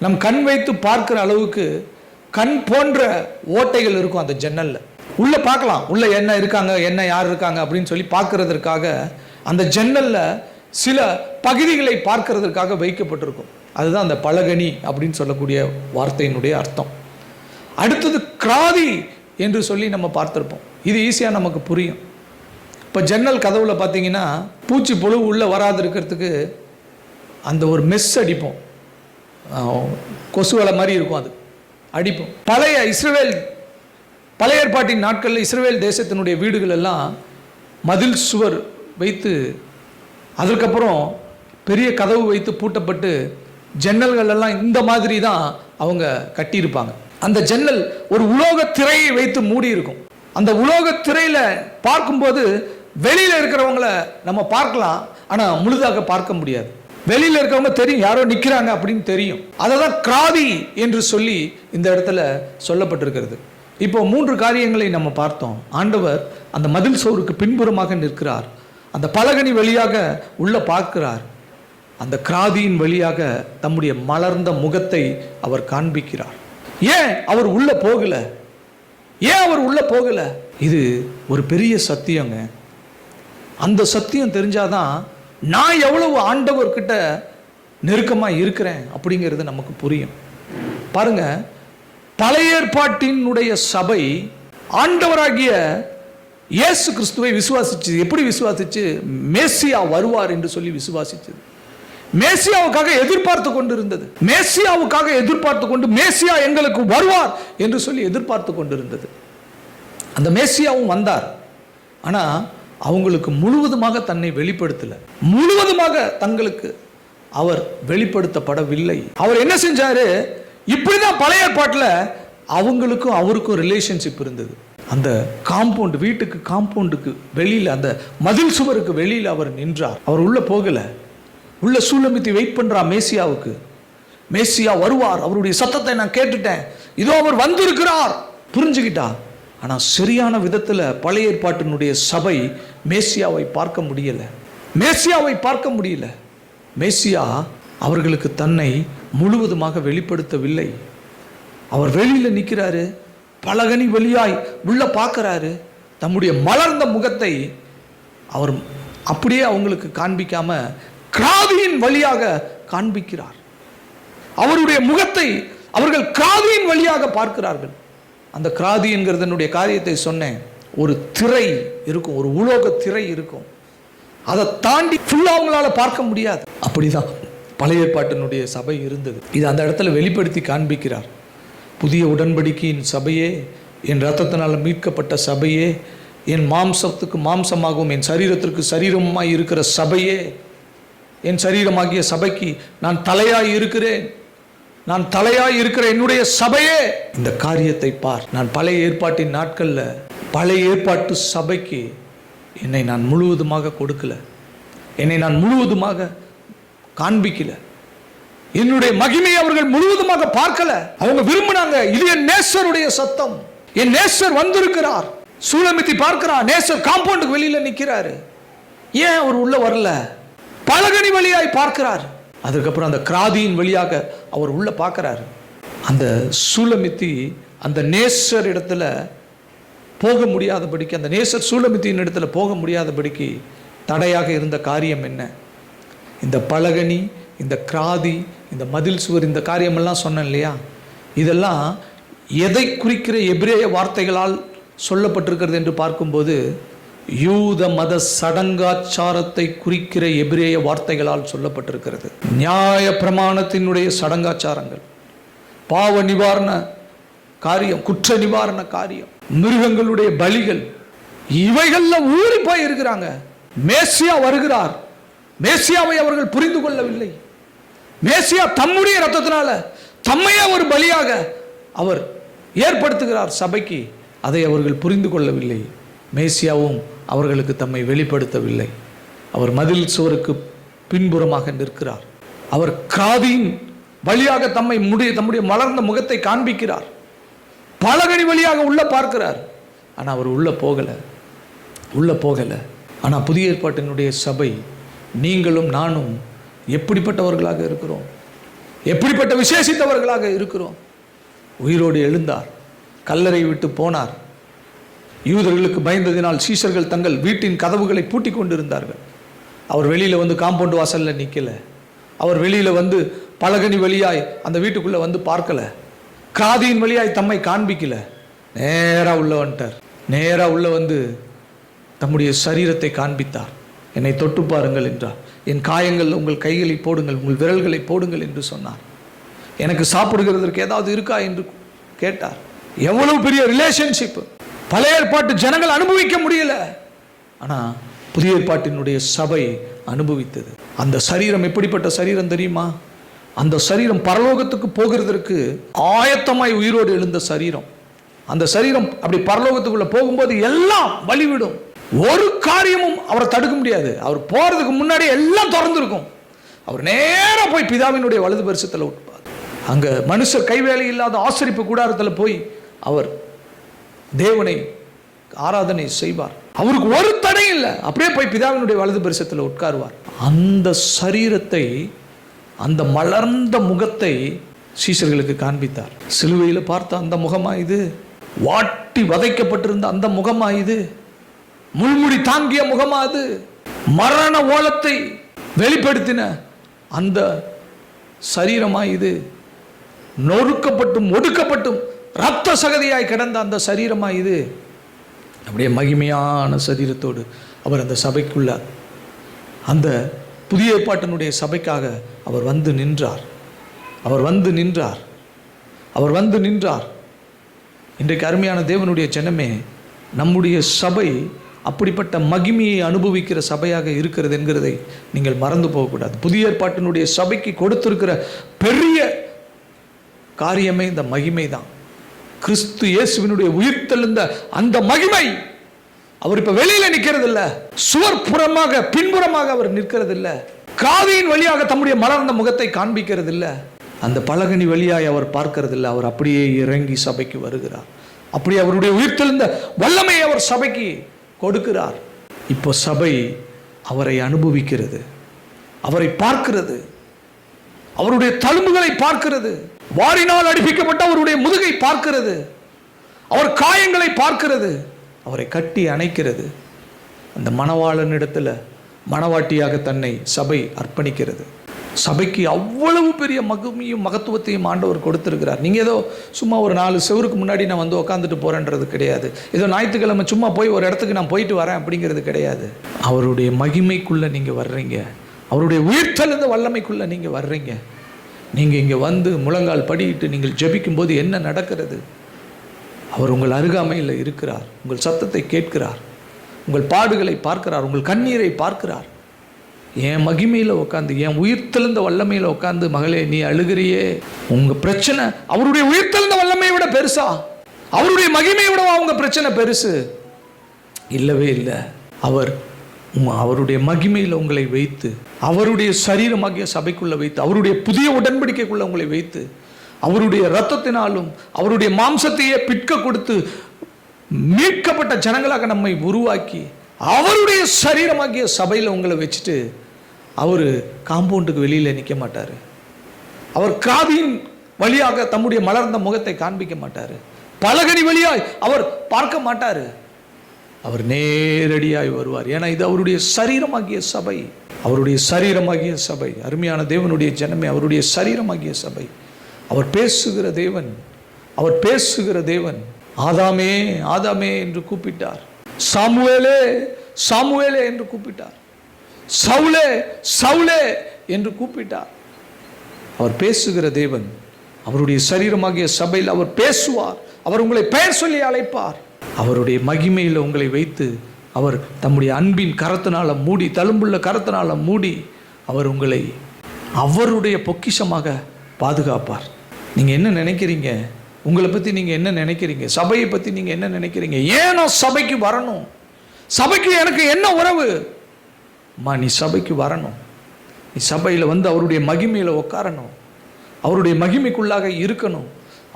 நம் கண் வைத்து பார்க்குற அளவுக்கு கண் போன்ற ஓட்டைகள் இருக்கும் அந்த ஜன்னலில். உள்ளே பார்க்கலாம், உள்ளே என்ன இருக்காங்க, என்ன யார் இருக்காங்க அப்படின்னு சொல்லி பார்க்கறதற்காக அந்த ஜன்னலில் சில பகுதிகளை பார்க்கறதற்காக வைக்கப்பட்டிருக்கும். அதுதான் அந்த பலகனி அப்படின்னு சொல்லக்கூடிய வார்த்தையினுடைய அர்த்தம். அடுத்தது கிராதி என்று சொல்லி நம்ம பார்த்துருப்போம். இது ஈஸியாக நமக்கு புரியும். இப்போ ஜன்னல் கதவுல பார்த்தீங்கன்னா பூச்சி புழு உள்ளே வராது இருக்கிறதுக்கு அந்த ஒரு மெஸ் அடிப்போம், கொசு வலை மாதிரி இருக்கும், அது அடிப்போம். பழைய ஏற்பாட்டின் நாட்களில் இஸ்ரவேல் தேசத்தினுடைய வீடுகள் எல்லாம் மதில் சுவர் வைத்து அதுக்கப்புறம் பெரிய கதவு வைத்து பூட்டப்பட்டு ஜன்னல்கள் எல்லாம் இந்த மாதிரி தான் அவங்க கட்டியிருப்பாங்க. அந்த ஜன்னல் ஒரு உலோக திரையை வைத்து மூடி இருக்கும். அந்த உலோக திரையில பார்க்கும்போது வெளியில இருக்கிறவங்கள நம்ம பார்க்கலாம், ஆனா முழுதாக பார்க்க முடியாது. வெளியில இருக்கிறவங்க தெரியும் யாரோ நிக்கிறாங்க அப்படின்னு தெரியும். அதை தான் கிராதி என்று சொல்லி இந்த இடத்துல சொல்லப்பட்டிருக்கிறது. இப்போ 3 காரியங்களை நம்ம பார்த்தோம். ஆண்டவர் அந்த மதில் சுவருக்கு பின்புறமாக நிற்கிறார், அந்த பலகனி வழியாக உள்ள பார்க்கிறார், அந்த கிராதியின் வழியாக தம்முடைய மலர்ந்த முகத்தை அவர் காண்பிக்கிறார். ஏன் அவர் உள்ள போகல? ஏன் அவர் உள்ள போகல? இது ஒரு பெரிய சத்தியங்க. அந்த சத்தியம் தெரிஞ்சாதான் நான் எவ்வளவு ஆண்டவர்கிட்ட நெருக்கமா இருக்கிறேன் அப்படிங்கிறது நமக்கு புரியும். பாருங்க, பழைய ஏற்பாட்டினுடைய சபை ஆண்டவராகிய இயேசு கிறிஸ்துவை விசுவாசிச்சு. எப்படி விசுவாசிச்சு? மேசியா வருவார் என்று சொல்லி விசுவாசிச்சது. மேசியாவுக்காக எதிர்பார்த்து கொண்டிருந்தது. மேசியாவுக்காக எதிர்பார்த்து கொண்டு மேசியா எங்களுக்கு வருவார் என்று சொல்லி எதிர்பார்த்து கொண்டிருந்தது. அந்த மேசியாவும் வந்தார். ஆனா அவங்களுக்கு முழுவதுமாக தன்னை வெளிப்படுத்தல, முழுவதுமாக தங்களுக்கு அவர் வெளிப்படுத்தப்படவில்லை. அவர் என்ன செஞ்சாரு? இப்படிதான் பழைய ஏற்பாட்டில் அவங்களுக்கும் அவருக்கும் ரிலேஷன்ஷிப் இருந்தது. அந்த காம்பவுண்ட், வீட்டுக்கு காம்பவுண்டுக்கு வெளியில, அந்த மதில் சுவருக்கு வெளியில அவர் நின்றார். அவர் உள்ள போகல. உள்ள சூலமித்தி வெயிட் பண்றா மேசியாவுக்கு. மேசியா வருவார், அவருடைய சத்தத்தை நான் கேட்டுட்டேன், இதோ அவர் வந்திருக்கிறார், புரிஞ்சுக்கிட்டா. ஆனா சரியான விதத்துல பழைய ஏற்பாட்டினுடைய சபை மேசியாவை பார்க்க முடியல. மேசியாவை பார்க்க முடியல. மேசியா அவர்களுக்கு தன்னை முழுவதுமாக வெளிப்படுத்தவில்லை. அவர் வெளியில நிற்கிறாரு, பலகனி வழியாய் உள்ள பார்க்கிறாரு. தம்முடைய மலர்ந்த முகத்தை அவர் அப்படியே அவங்களுக்கு காண்பிக்காம கிராதியின் வழியாக காண்பிக்கிறார். அவருடைய முகத்தை அவர்கள் கிராதியின் வழியாக பார்க்கிறார்கள். அந்த கிராதி என்கிறதனுடைய காரியத்தை சொன்னேன். ஒரு திரை இருக்கும், ஒரு உலோக திரை இருக்கும். அதை தாண்டி ஃபுல்லா அவங்களால பார்க்க முடியாது. அப்படிதான் பழைய ஏற்பாட்டினுடைய சபை இருந்தது. இது அந்த இடத்துல வெளிப்படுத்தி காண்பிக்கிறார். புதிய உடன்படிக்கையின் சபையே, என் ரத்தத்தினால் மீட்கப்பட்ட சபையே, என் மாம்சத்துக்கு மாம்சமாகவும் என் சரீரத்திற்கு சரீரமாய் இருக்கிற சபையே, என் சரீரமாகிய சபைக்கு நான் தலையாய் இருக்கிறேன், நான் தலையாய் இருக்கிற என்னுடைய சபையே, இந்த காரியத்தை பார். நான் பழைய ஏற்பாட்டின் நாட்கள்ல பழைய ஏற்பாட்டு சபைக்கு என்னை நான் முழுவதுமாக கொடுக்கல, என்னை நான் முழுவதுமாக காண்பிக்கல, என்னுடைய மகிமையை அவர்கள் முழுவதுமாக பார்க்கல. அவங்க விரும்பினாங்க, இது என் நேசருடைய சத்தம், என் நேசர் வந்திருக்கிறார். சூலமித்தி பார்க்கிறார், நேசர் காம்பவுண்டுக்கு வெளியில நிற்கிறாரு. ஏன் அவர் உள்ள வரல? பலகனி வழியாய் பார்க்கிறார். அதுக்கப்புறம் அந்த கிராதியின் வழியாக அவர் உள்ள பார்க்கிறாரு. அந்த சூலமித்தி அந்த நேசர் இடத்துல போக முடியாதபடிக்கு, அந்த நேசர் சூலமித்தியின் இடத்துல போக முடியாதபடிக்கு தடையாக இருந்த காரியம் என்ன? இந்த பலகனி, இந்த கிராதி, இந்த மதில் சுவர், இந்த காரியமெல்லாம் சொன்னேன் இல்லையா? இதெல்லாம் எதை குறிக்கிற எபிரேய வார்த்தைகளால் சொல்லப்பட்டிருக்கிறது என்று பார்க்கும்போது யூத மத சடங்காச்சாரத்தை குறிக்கிற எபிரேய வார்த்தைகளால் சொல்லப்பட்டிருக்கிறது. நியாய பிரமாணத்தினுடைய சடங்காச்சாரங்கள், பாவ நிவாரண காரியம், குற்ற நிவாரண காரியம், மிருகங்களுடைய பலிகள், இவைகள்ல ஊறி போய் இருக்கிறாங்க. மேசியா வருகிறார். மேசியாவை அவர்கள் புரிந்து கொள்ளவில்லை. மேசியா தம்முடைய ரத்தத்தினால தம்மையே ஒரு பலியாக அவர் ஏற்படுத்துகிறார் சபைக்கு. அதை அவர்கள் புரிந்து கொள்ளவில்லை. மேசியாவும் அவர்களுக்கு தம்மை வெளிப்படுத்தவில்லை. அவர் மதில் சுவருக்கு பின்புறமாக நிற்கிறார். அவர் கிராதியின் வழியாக தம்முடைய மலர்ந்த முகத்தை காண்பிக்கிறார். பலகனி வழியாக உள்ள பார்க்கிறார். ஆனால் அவர் உள்ள போகல. ஆனால் புதிய ஏற்பாட்டினுடைய சபை, நீங்களும் நானும் எப்படிப்பட்டவர்களாக இருக்கிறோம்? எப்படிப்பட்ட விசேஷித்தவர்களாக இருக்கிறோம்? உயிரோடு எழுந்தார், கல்லறை விட்டு போனார். யூதர்களுக்கு பயந்ததினால் சீஷர்கள் தங்கள் வீட்டின் கதவுகளை பூட்டி கொண்டிருந்தார்கள். அவர் வெளியில் வந்து காம்பவுண்ட் வாசலில் நிற்கல. அவர் வெளியில் வந்து பலகனி வழியாய் அந்த வீட்டுக்குள்ளே வந்து பார்க்கல. கிராதியின் வழியாய் தம்மை காண்பிக்கல. நேராக உள்ள வந்துட்டார். நேராக உள்ள வந்து தம்முடைய சரீரத்தை காண்பித்தார். என்னை தொட்டு பாருங்கள் என்றார். என் காயங்கள் உங்கள் கைகளை போடுங்கள், உங்கள் விரல்களை போடுங்கள் என்று சொன்னார். எனக்கு சாப்பிடுகிறதற்கு ஏதாவது இருக்கா என்று கேட்டார். எவ்வளவு பெரிய ரிலேஷன்ஷிப்! பழைய ஏற்பாட்டு ஜனங்கள் அனுபவிக்க முடியல, ஆனா புதிய ஏற்பாட்டினுடைய சபை அனுபவித்தது. அந்த சரீரம் எப்படிப்பட்ட சரீரம் தெரியுமா? அந்த சரீரம் பரலோகத்துக்கு போகிறதற்கு ஆயத்தமாய் உயிரோடு எழுந்த சரீரம். அந்த சரீரம் அப்படி பரலோகத்துக்குள்ள போகும்போது எல்லாம் வழிவிடும். ஒரு காரியமும் அவரை தடுக்க முடியாது. அவர் போறதுக்கு முன்னாடி எல்லாம் திறந்திருக்கும். அவர் நேரா போய் பிதாவினுடைய வலது பரிசத்தில் உட்பார். அங்க மனுஷர் கைவேலை இல்லாத ஆசரிப்பு கூடாரத்தில் போய் அவர் தேவனை ஆராதனை செய்வார். அவருக்கு ஒரு தடை இல்லை. அப்படியே போய் பிதாவினுடைய வலது பரிசத்தில் உட்காருவார். அந்த சரீரத்தை, அந்த மலர்ந்த முகத்தை சீஷர்களுக்கு காண்பித்தார். சிலுவையில் பார்த்த அந்த முகமா இது? வாட்டி வதைக்கப்பட்டிருந்த அந்த முகமா இது? முள்முடி தாங்கிய முகமா அது? மரண ஓலத்தை வெளிப்படுத்தின அந்த சரீரமா இது? நொறுக்கப்பட்டும் ஒடுக்கப்பட்டும் இரத்த சகதியாய் கிடந்த அந்த சரீரமா இது? அப்படியே மகிமையான சரீரத்தோடு அவர் அந்த சபைக்குள்ள, அந்த புதிய ஏற்பாட்டினுடைய சபைக்காக அவர் வந்து நின்றார். அவர் வந்து நின்றார். அவர் வந்து நின்றார். இன்றைக்கு அருமையான தேவனுடைய ஜனமே, நம்முடைய சபை அப்படிப்பட்ட மகிமையை அனுபவிக்கிற சபையாக இருக்கிறது என்கிறதை நீங்கள் மறந்து போகக்கூடாது. புதிய ஏற்பாட்டினுடைய சபைக்கு கொடுத்திருக்கிற பெரிய காரியமே இந்த மகிமை தான். கிறிஸ்து இயேசுவினுடைய உயிர்த்தெழுந்த அந்த மகிமை. அவர் இப்ப வெளியில நிற்கிறது இல்ல, சுவர் புறமாக பின்புறமாக அவர் நிற்கிறது இல்ல, காதியின் வழியாக தம்முடைய மலர்ந்த முகத்தை காண்பிக்கிறது இல்ல, அந்த பலகனி வழியாய் அவர் பார்க்கிறது இல்ல. அவர் அப்படியே இறங்கி சபைக்கு வருகிறார். அப்படி அவருடைய உயிர்த்தெழுந்த வல்லமையை அவர் சபைக்கு கொடுக்கிறார். இப்போ சபை அவரை அனுபவிக்கிறது, அவரை பார்க்கிறது, அவருடைய தழும்புகளை பார்க்கிறது, வாரினால் அடிப்பிக்கப்பட்ட அவருடைய முதுகை பார்க்கிறது, அவர் காயங்களை பார்க்கிறது, அவரை கட்டி அணைக்கிறது. அந்த மணவாளனிடத்துல மணவாட்டியாக தன்னை சபை அர்ப்பணிக்கிறது. சபைக்கு அவ்வளவு பெரிய மகிமையும் மகத்துவத்தையும் ஆண்டவர் கொடுத்திருக்கிறார். நீங்க ஏதோ சும்மா ஒரு 4 செவருக்கு முன்னாடி நான் வந்து உட்காந்துட்டு போறேன்றது கிடையாது. ஏதோ ஞாயிற்றுக்கிழமை சும்மா போய் ஒரு இடத்துக்கு நான் போயிட்டு வரேன் அப்படிங்கிறது கிடையாது. அவருடைய மகிமைக்குள்ள நீங்க வர்றீங்க, அவருடைய உயிர்த்தெழுந்த வல்லமைக்குள்ள நீங்க வர்றீங்க. நீங்க இங்க வந்து முழங்கால் படியிட்டு நீங்கள் ஜெபிக்கும் போது என்ன நடக்கிறது? அவர் உங்கள் அருகாமையில் இருக்கிறார், உங்கள் சத்தத்தை கேட்கிறார், உங்கள் பாடுகளை பார்க்கிறார், உங்கள் கண்ணீரை பார்க்கிறார். என் மகிமையில் உட்காந்து, என் உயிர்த்தெழுந்த வல்லமையில் உட்காந்து, மகளே நீ அழுகிறியே, உங்க பிரச்சனை அவருடைய உயிர்த்தெழுந்த வல்லமையை விட பெருசா? அவருடைய மகிமையை விட அவங்க பிரச்சனை பெருசு? இல்லவே இல்லை. அவருடைய மகிமையில் உங்களை வைத்து, அவருடைய சரீரமாகிய சபைக்குள்ள வைத்து, அவருடைய புதிய உடன்படிக்கைக்குள்ள உங்களை வைத்து, அவருடைய இரத்தத்தினாலும் அவருடைய மாம்சத்தையே பிற்க கொடுத்து மீட்கப்பட்ட ஜனங்களாக நம்மை உருவாக்கி, அவருடைய சரீரமாகிய சபையில் உங்களை வச்சுட்டு அவர் காம்பவுண்டுக்கு வெளியில் நிற்க மாட்டார். அவர் காதின் வழியாக தம்முடைய மலர்ந்த முகத்தை காண்பிக்க மாட்டார். பலகனி வழியாய் அவர் பார்க்க மாட்டார். அவர் நேரடியாய் வருவார். ஏன்னா இது அவருடைய சரீரமாகிய சபை, அவருடைய சரீரமாகிய சபை. அருமையான தேவனுடைய ஜனமே, அவருடைய சரீரமாகிய சபை. அவர் பேசுகிற தேவன், அவர் பேசுகிற தேவன். ஆதாமே ஆதாமே என்று கூப்பிட்டார், சாமுவேலே சாமுவேலே என்று கூப்பிட்டார், சவுலே சவுலே என்று கூப்பிட்டார். அவர் பேசுகிற தேவன். அவருடைய சரீரமாகிய சபையில் அவர் பேசுவார். அவர் உங்களை பெயர் சொல்லி அழைப்பார். அவருடைய மகிமையில் உங்களை வைத்து அவர் தம்முடைய அன்பின் கரத்தினால மூடி, தழும்புள்ள கரத்தினால மூடி, அவர் உங்களை அவருடைய பொக்கிஷமாக பாதுகாப்பார். நீங்கள் என்ன நினைக்கிறீங்க? உங்களை பற்றி நீங்கள் என்ன நினைக்கிறீங்க? சபையை பற்றி நீங்கள் என்ன நினைக்கிறீங்க? ஏனோ சபைக்கு வரணும், சபைக்கு எனக்கு என்ன உறவு? நீ சபைக்கு வரணும். நீ சபையில் வந்து அவருடைய மகிமையில் உட்காரணும், அவருடைய மகிமைக்குள்ளாக இருக்கணும்.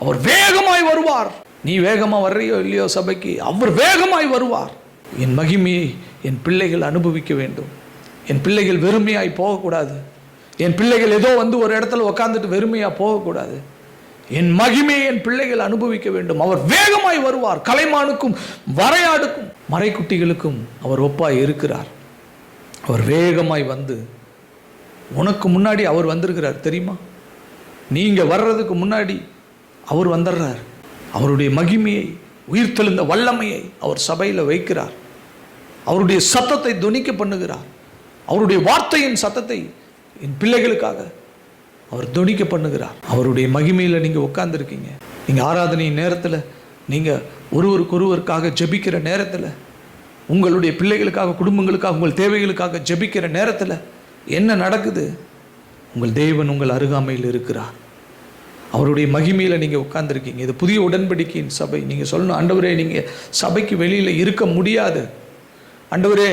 அவர் வேகமாய் வருவார். நீ வேகமாக வர்றியோ இல்லையோ சபைக்கு, அவர் வேகமாய் வருவார். என் மகிமையை என் பிள்ளைகள் அனுபவிக்க வேண்டும். என் பிள்ளைகள் வெறுமையாய் போகக்கூடாது. என் பிள்ளைகள் ஏதோ வந்து ஒரு இடத்துல உட்காந்துட்டு வெறுமையாக போகக்கூடாது. என் மகிமையை என் பிள்ளைகள் அனுபவிக்க வேண்டும். அவர் வேகமாய் வருவார். கலைமானுக்கும் வரையாடுக்கும் மறைக்குட்டிகளுக்கும் அவர் ஒப்பாய் இருக்கிறார். அவர் வேகமாய் வந்து, உனக்கு முன்னாடி அவர் வந்திருக்கிறார் தெரியுமா? நீங்க வர்றதுக்கு முன்னாடி அவர் வந்துடுறார். அவருடைய மகிமையை உயிர்த்தெழுந்த வல்லமையை அவர் சபையில் வைக்கிறார். அவருடைய சத்தத்தை துணிக்க பண்ணுகிறார். அவருடைய வார்த்தையின் சத்தத்தை என் பிள்ளைகளுக்காக அவர் துணிக்க பண்ணுகிறார். அவருடைய மகிமையில் நீங்கள் உட்கார்ந்துருக்கீங்க. நீங்கள் ஆராதனை நேரத்தில், நீங்கள் ஒருவருக்கொருவருக்காக ஜெபிக்கிற நேரத்தில், உங்களுடைய பிள்ளைகளுக்காக, குடும்பங்களுக்காக, உங்கள் தேவைகளுக்காக ஜெபிக்கிற நேரத்தில் என்ன நடக்குது? உங்கள் தேவன் உங்கள் அருகாமையில் இருக்கிறார். அவருடைய மகிமையில் நீங்கள் உட்கார்ந்துருக்கீங்க. இது புதிய உடன்படிக்கையின் சபை. நீங்கள் சொல்லணும், ஆண்டவரே நீங்கள் சபைக்கு வெளியில் இருக்க முடியாது. ஆண்டவரே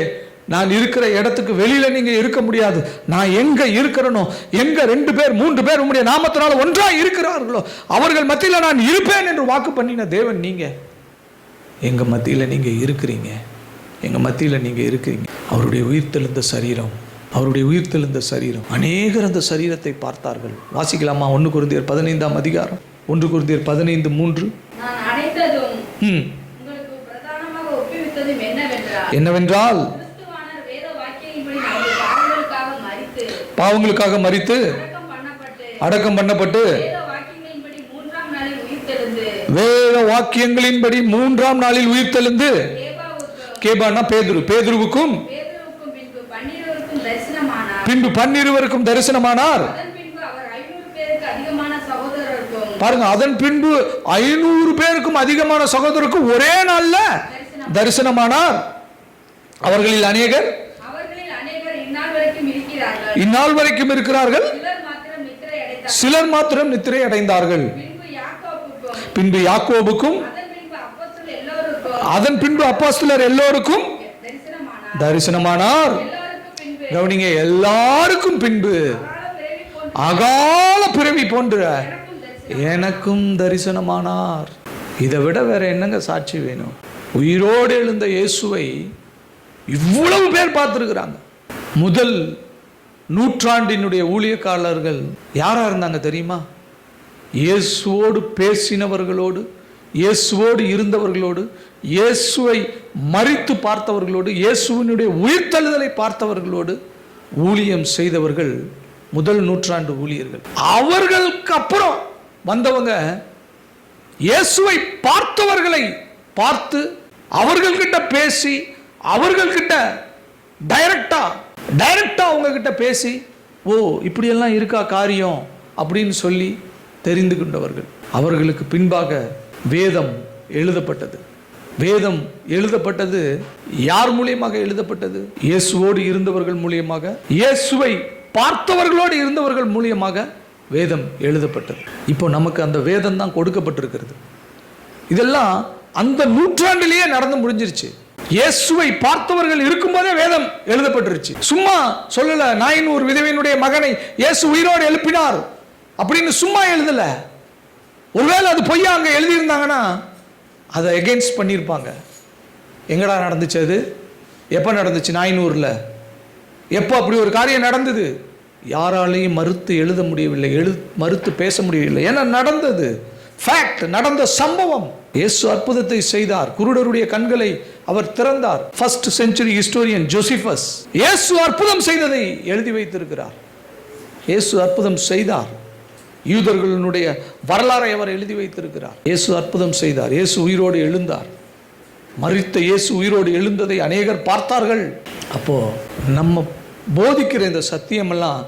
நான் இருக்கிற இடத்துக்கு வெளியில நீங்க இருக்க முடியாது. நான் எங்க இருக்கிறனோ, எங்க 2 பேர் 3 பேர் உம்முடைய நாமத்தினால ஒன்றாய் இருக்கிறார்களோ அவர்கள் மத்தியில் நான் இருப்பேன் என்று வாக்கு பண்ணின தேவன் நீங்க. எங்க மத்தியில் நீங்க இருக்கிறீங்க. எங்க மத்தியில் நீங்க இருக்கிறீங்க. அவருடைய உயிர்த்தெழுந்த சரீரம், அவருடைய உயிர்த்தெழுந்த சரீரம். அநேகர் அந்த சரீரத்தை பார்த்தார்கள். வாசிக்கலாமா? 1 கொரிந்தியர் 15ஆம் அதிகாரம், 1 கொரிந்தியர் 15:3. என்னவென்றால் பாவங்களுக்காக மரித்து அடக்கம் பண்ணப்பட்டு வேத வாக்கியங்களின்படி 3ஆம் நாளில் உயிர்த்தெழுந்து, கேபானா பேதுரு, பேதுருவுக்கும் பின்பு 12 தரிசனமானார். பாருங்க, அதன் பின்பு 500 பேருக்கும் அதிகமான சகோதரருக்கும் ஒரே நாள்ல தரிசனமானார். அவர்களில் அநேகர் இந்நாள் வரைக்கும் இருக்கிறார்கள், சிலர் மாத்திரம் நித்திரை அடைந்தார்கள். பின்பு யாக்கோபுக்கும் அதன் பின்பு அப்போஸ்தலர் எல்லோருக்கும் தரிசனமானார். கவனிங்க, எல்லாருக்கும் பின்பு அகால பிறவி போன்ற எனக்கும் தரிசனமானார். இதை விட வேற என்னங்க சாட்சி வேணும்? உயிரோடு எழுந்த இயேசுவை இவ்வளவு பேர் பார்த்திருக்கிறாங்க. முதல் நூற்றாண்டினுடைய ஊழியக்காரர்கள் யாரா இருந்தாங்க தெரியுமா? இயேசுவோடு பேசினவர்களோடு, இயேசுவோடு இருந்தவர்களோடு, இயேசுவை மரித்து பார்த்தவர்களோடு, இயேசுவினுடைய உயிர்த்தெழுதலை பார்த்தவர்களோடு ஊழியம் செய்தவர்கள் முதல் நூற்றாண்டு ஊழியர்கள். அவர்களுக்கு அப்புறம் வந்தவங்க இயேசுவை பார்த்தவர்களை பார்த்து அவர்கள்கிட்ட பேசி, அவர்கள்கிட்ட டைரக்டா அவங்க கிட்ட பேசி, ஓ இப்படியெல்லாம் இருக்கா காரியம் அப்படின்னு சொல்லி தெரிந்து கொண்டவர்கள். அவர்களுக்கு பின்பாக வேதம் எழுதப்பட்டது. வேதம் எழுதப்பட்டது யார் மூலியமாக எழுதப்பட்டது? இயேசுவோடு இருந்தவர்கள் மூலியமாக, இயேசுவை பார்த்தவர்களோடு இருந்தவர்கள் மூலியமாக வேதம் எழுதப்பட்டது. இப்போ நமக்கு அந்த வேதம் தான் கொடுக்கப்பட்டிருக்கிறது. இதெல்லாம் அந்த நூற்றாண்டிலேயே நடந்து முடிஞ்சிருச்சு. இயேசுவை பார்த்தவர்கள் இருக்கும்போதே வேதம் எழுதப்பட்டிருச்சு. சும்மா சொல்லல, நாயின் ஒரு விதவையினுடைய மகனை இயேசு உயிரோடு எழுப்பினார் அப்படின்னு சும்மா எழுதல. ஒருவேளை அது பொய்யா அங்க எழுதியிருந்தாங்கன்னா அதை எகென்ஸ்ட் பண்ணியிருப்பாங்க. எங்கடா நடந்துச்சு? அது எப்போ நடந்துச்சு? நாயினூரில் எப்போ அப்படி ஒரு காரியம் நடந்தது? யாராலையும் மறுத்து எழுத முடியவில்லை, மறுத்து பேச முடியவில்லை. ஏன்னா நடந்தது ஃபேக்ட், நடந்த சம்பவம். இயேசு அற்புதத்தை செய்தார். குருடருடைய கண்களை அவர் திறந்தார். ஃபர்ஸ்ட் செஞ்சுரி ஹிஸ்டோரியன் ஜோசிபஸ் இயேசு அற்புதம் செய்ததை எழுதி வைத்திருக்கிறார். இயேசு அற்புதம் செய்தார். யூதர்களுடைய வரலாறை அவர் எழுதி வைத்திருக்கிறார். இயேசு அற்புதம் செய்தார். இயேசு உயிரோடு எழுந்தார். மரித்த இயேசு உயிரோடு எழுந்ததை அநேகர் பார்த்தார்கள். அப்போ நம்ம போதிக்கிற இந்த சத்தியமெல்லாம்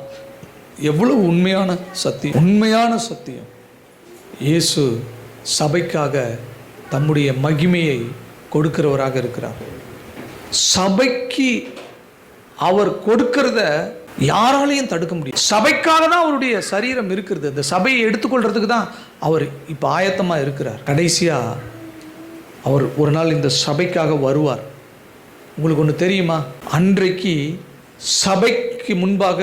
எவ்வளவு உண்மையான சத்தியம், உண்மையான சத்தியம். இயேசு சபைக்காக தம்முடைய மகிமையை கொடுக்கிறவராக இருக்கிறார். சபைக்கு அவர் கொடுக்கிறத யாராலையும் தடுக்க முடியும். சபைக்காக தான் அவருடைய சரீரம் இருக்கிறது. இந்த சபையை எடுத்துக்கொள்றதுக்கு தான் அவர் இப்போ ஆயத்தமாக இருக்கிறார். கடைசியா அவர் ஒரு நாள் இந்த சபைக்காக வருவார். உங்களுக்கு ஒன்று தெரியுமா? அன்றைக்கு சபைக்கு முன்பாக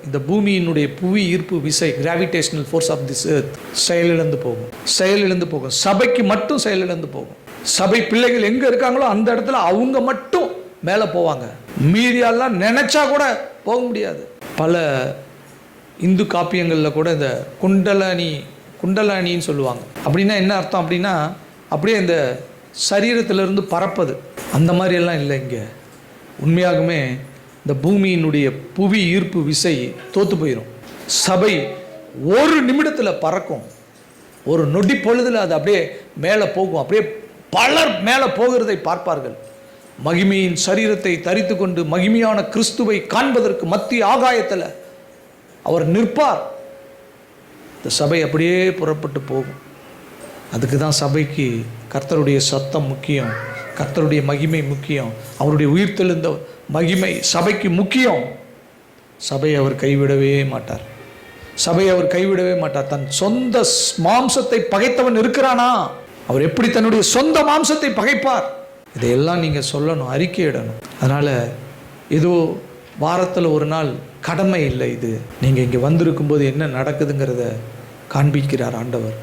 இந்த பூமியினுடைய புவி ஈர்ப்பு விசை, gravitational force of this earth செயலிழந்து போகும். சபைக்கு மட்டும் செயலிழந்து போகும். சபை பிள்ளைகள் எங்க இருக்காங்களோ அந்த இடத்துல அவங்க மட்டும் மேலே போவாங்க. மீதியெல்லாம் நினைச்சா கூட போக முடியாது. பல இந்து காப்பியங்களில் கூட இந்த குண்டலானின்னு சொல்லுவாங்க. அப்படின்னா என்ன அர்த்தம்? அப்படின்னா அப்படியே இந்த சரீரத்திலிருந்து பறப்பது, அந்த மாதிரி எல்லாம் இல்லை. இங்கே உண்மையாகவே இந்த பூமியினுடைய புவி ஈர்ப்பு விசை தோத்து போயிடும். சபை ஒரு நிமிடத்தில் பறக்கும். ஒரு நொடி பொழுதில் அது அப்படியே மேலே போகும். அப்படியே பலர் மேலே போகிறதை பார்ப்பார்கள். மகிமையின் சரீரத்தை தரித்து கொண்டு மகிமையான கிறிஸ்துவை காண்பதற்கு மத்திய ஆகாயத்தில் அவர் நிற்பார். இந்த சபை அப்படியே புறப்பட்டு போகும். அதுக்கு தான் சபைக்கு கர்த்தருடைய சத்தம் முக்கியம், கர்த்தருடைய மகிமை முக்கியம், அவருடைய உயிர்த்தெழுந்த மகிமை சபைக்கு முக்கியம். சபையை அவர் கைவிடவே மாட்டார், சபையை அவர் கைவிடவே மாட்டார். தன் சொந்த மாம்சத்தை பகைத்தவன் இருக்கிறானா, அவர் எப்படி தன்னுடைய சொந்த மாம்சத்தை பகைப்பார்? இதையெல்லாம் நீங்கள் சொல்லணும், அறிக்கையிடணும். அதனால் ஏதோ வாரத்தில் ஒரு நாள் கடமை இல்லை, இது நீங்கள் இங்கே வந்திருக்கும்போது என்ன நடக்குதுங்கிறத காண்பிக்கிறார் ஆண்டவர்.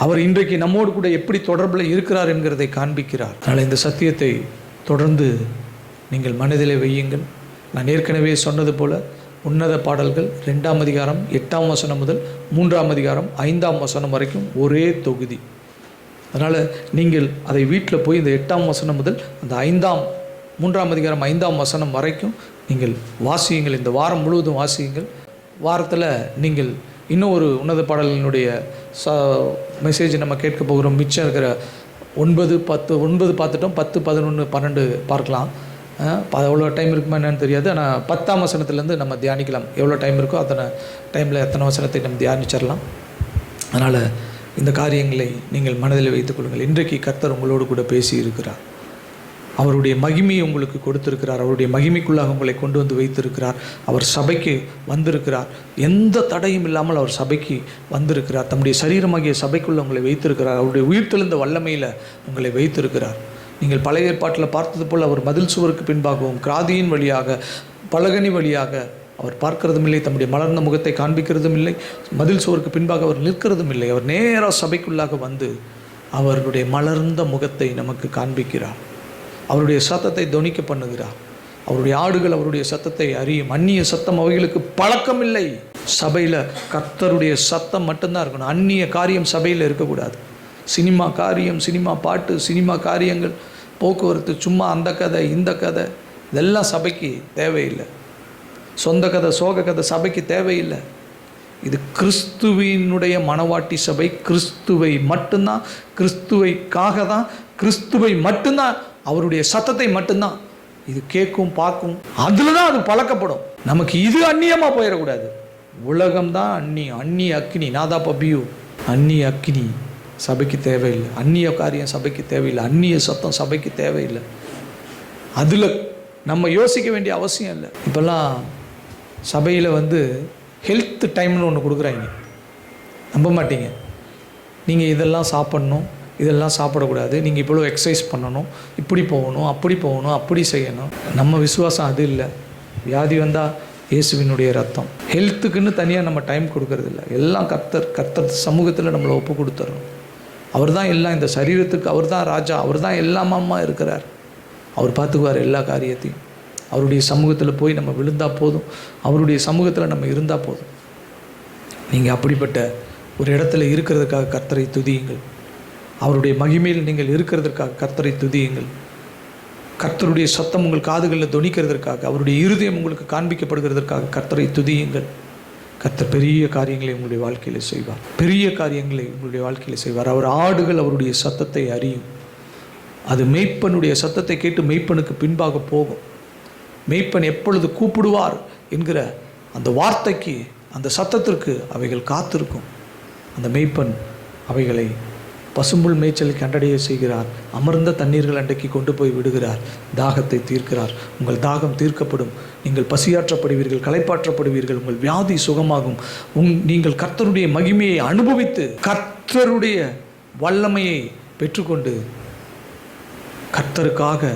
அவர் இன்றைக்கு நம்மோடு கூட எப்படி தொடர்பில் இருக்கிறார் என்கிறதை காண்பிக்கிறார். அதனால் இந்த சத்தியத்தை தொடர்ந்து நீங்கள் மனதிலே வையுங்கள். நான் ஏற்கனவே சொன்னது போல உன்னத பாடல்கள் 2ஆம் அதிகாரம் 8ஆம் வசனம் முதல் 3ஆம் அதிகாரம் 5ஆம் வசனம் வரைக்கும் ஒரே தொகுதி. அதனால் நீங்கள் அதை வீட்டில் போய் இந்த 8ஆம் வசனம் முதல் அந்த 3ஆம் அதிகாரம் 5ஆம் வசனம் வரைக்கும் நீங்கள் வாசியுங்கள். இந்த வாரம் முழுவதும் வாசியுங்கள். வாரத்தில் நீங்கள் இன்னும் ஒரு உன்னத பாடலினுடைய மெசேஜ் நம்ம கேட்க போகிறோம். மிச்சம் இருக்கிற 9, 10 9 பார்த்துட்டோம், 10, 11, 12 பார்க்கலாம். எவ்வளோ டைம் இருக்குமா என்னன்னு தெரியாது. ஆனால் 10ஆம் வசனத்துலேருந்து நம்ம தியானிக்கலாம். எவ்வளோ டைம் இருக்கோ அத்தனை டைமில் எத்தனை வசனத்தை நம்ம தியானிச்சிடலாம். அதனால் இந்த காரியங்களை நீங்கள் மனதில் வைத்துக் கொள்ளுங்கள். இன்றைக்கு கர்த்தர் உங்களோடு கூட பேசி இருக்கிறார். அவருடைய மகிமையை உங்களுக்கு கொடுத்திருக்கிறார். அவருடைய மகிமைக்குள்ளாக உங்களை கொண்டு வந்து வைத்திருக்கிறார். அவர் சபைக்கு வந்திருக்கிறார். எந்த தடையும் இல்லாமல் அவர் சபைக்கு வந்திருக்கிறார். தம்முடைய சரீரமாகிய சபைக்குள்ளே உங்களை வைத்திருக்கிறார். அவருடைய உயிர்த்தெழுந்த வல்லமையில் உங்களை வைத்திருக்கிறார். நீங்கள் பழைய ஏற்பாட்டில் பார்த்தது போல் அவர் மதில் சுவருக்கு பின்பாகவும் கிராதியின் வழியாக பலகனி வழியாக அவர் பார்க்கிறதும் இல்லை, தம்முடைய மலர்ந்த முகத்தை காண்பிக்கிறதும் இல்லை, மதில் சுவருக்கு பின்பாக அவர் நிற்கிறதும் இல்லை. அவர் நேராக சபைக்குள்ளாக வந்து அவருடைய மலர்ந்த முகத்தை நமக்கு காண்பிக்கிறார். அவருடைய சத்தத்தை தொனிக்க பண்ணுகிறார். அவருடைய ஆடுகள் அவருடைய சத்தத்தை அறியும். அந்நிய சத்தம் அவைகளுக்கு பழக்கம் இல்லை. சபையில் கர்த்தருடைய சத்தம் மட்டும்தான் இருக்கணும். அந்நிய காரியம் சபையில் இருக்கக்கூடாது. சினிமா காரியம், சினிமா பாட்டு, சினிமா காரியங்கள், போக்குவரத்து, சும்மா அந்த கதை இந்த கதை, இதெல்லாம் சபைக்கு தேவையில்லை. சொந்த கதை சோக கதை சபைக்கு தேவையில்லை. இது கிறிஸ்துவினுடைய மனவாட்டி சபை. கிறிஸ்துவை மட்டும்தான், கிறிஸ்துவைக்காக தான், கிறிஸ்துவை மட்டும்தான், அவருடைய சத்தத்தை மட்டும்தான் இது கேட்கும் பார்க்கும். அதில் தான் அது பழக்கப்படும். நமக்கு இது அந்நியமாக போயிடக்கூடாது. உலகம்தான் அந்நியம். அந்நிய அக்கினி, நாதா பபியூ, அந்நிய அக்கினி சபைக்கு தேவையில்லை. அந்நிய காரியம் சபைக்கு தேவையில்லை. அந்நிய சத்தம் சபைக்கு தேவையில்லை. அதில் நம்ம யோசிக்க வேண்டிய அவசியம் இல்லை. இப்போல்லாம் சபையில் ஹெல்த் டைம்னு ஒன்று கொடுக்குறாங்க. நம்ப மாட்டீங்க. நீங்கள் இதெல்லாம் சாப்பிட்ணும், இதெல்லாம் சாப்பிடக்கூடாது, நீங்கள் இவ்வளோ எக்ஸசைஸ் பண்ணணும், இப்படி போகணும், அப்படி போகணும், அப்படி செய்யணும். நம்ம விசுவாசம் அது இல்லை. வியாதி வந்தால் இயேசுவினுடைய ரத்தம். ஹெல்த்துக்குன்னு தனியாக நம்ம டைம் கொடுக்கறதில்ல. எல்லாம் கர்த்தர் சமூகத்தில் நம்மளை ஒப்பு கொடுத்துறோம். அவர் தான் எல்லாம். இந்த சரீரத்துக்கு அவர் தான் ராஜா. அவர் தான் எல்லாமா இருக்கிறார். அவர் பார்த்துக்குவார் எல்லா காரியத்தையும். அவருடைய சமூகத்தில் போய் நம்ம விழுந்தால் போதும். அவருடைய சமூகத்தில் நம்ம இருந்தால் போதும். நீங்கள் அப்படிப்பட்ட ஒரு இடத்துல இருக்கிறதுக்காக கர்த்தரை துதியுங்கள். அவருடைய மகிமையில் நீங்கள் இருக்கிறதற்காக கர்த்தரை துதியுங்கள். கர்த்தருடைய சத்தம் உங்கள் காதுகளில் தொனிக்கிறதற்காக, அவருடைய இருதயம் உங்களுக்கு காண்பிக்கப்படுகிறதற்காக கர்த்தரை துதியுங்கள். கர்த்தர் பெரிய காரியங்களை உங்களுடைய வாழ்க்கையில் செய்வார். பெரிய காரியங்களை உங்களுடைய வாழ்க்கையில் செய்வார். அவர் ஆடுகள் அவருடைய சத்தத்தை அறியும். அது மேய்ப்பனுடைய சத்தத்தை கேட்டு மேய்ப்பனுக்கு பின்பாக போகும். மேய்ப்பன் எப்பொழுது கூப்பிடுவார் என்கிற அந்த வார்த்தைக்கு, அந்த சத்தத்திற்கு அவைகள் காத்திருக்கும். அந்த மேய்ப்பன் அவைகளை பசும்புல் மேய்ச்சலை கண்டடைய செய்கிறார். அமர்ந்த தண்ணீர்கள் அண்டைக்கு கொண்டு போய் விடுகிறார். தாகத்தை தீர்க்கிறார். உங்கள் தாகம் தீர்க்கப்படும். நீங்கள் பசியாற்றப்படுவீர்கள், களைப்பாற்றப்படுவீர்கள். உங்கள் வியாதி சுகமாகும். நீங்கள் கர்த்தருடைய மகிமையை அனுபவித்து கர்த்தருடைய வல்லமையை பெற்றுக்கொண்டு கர்த்தருக்காக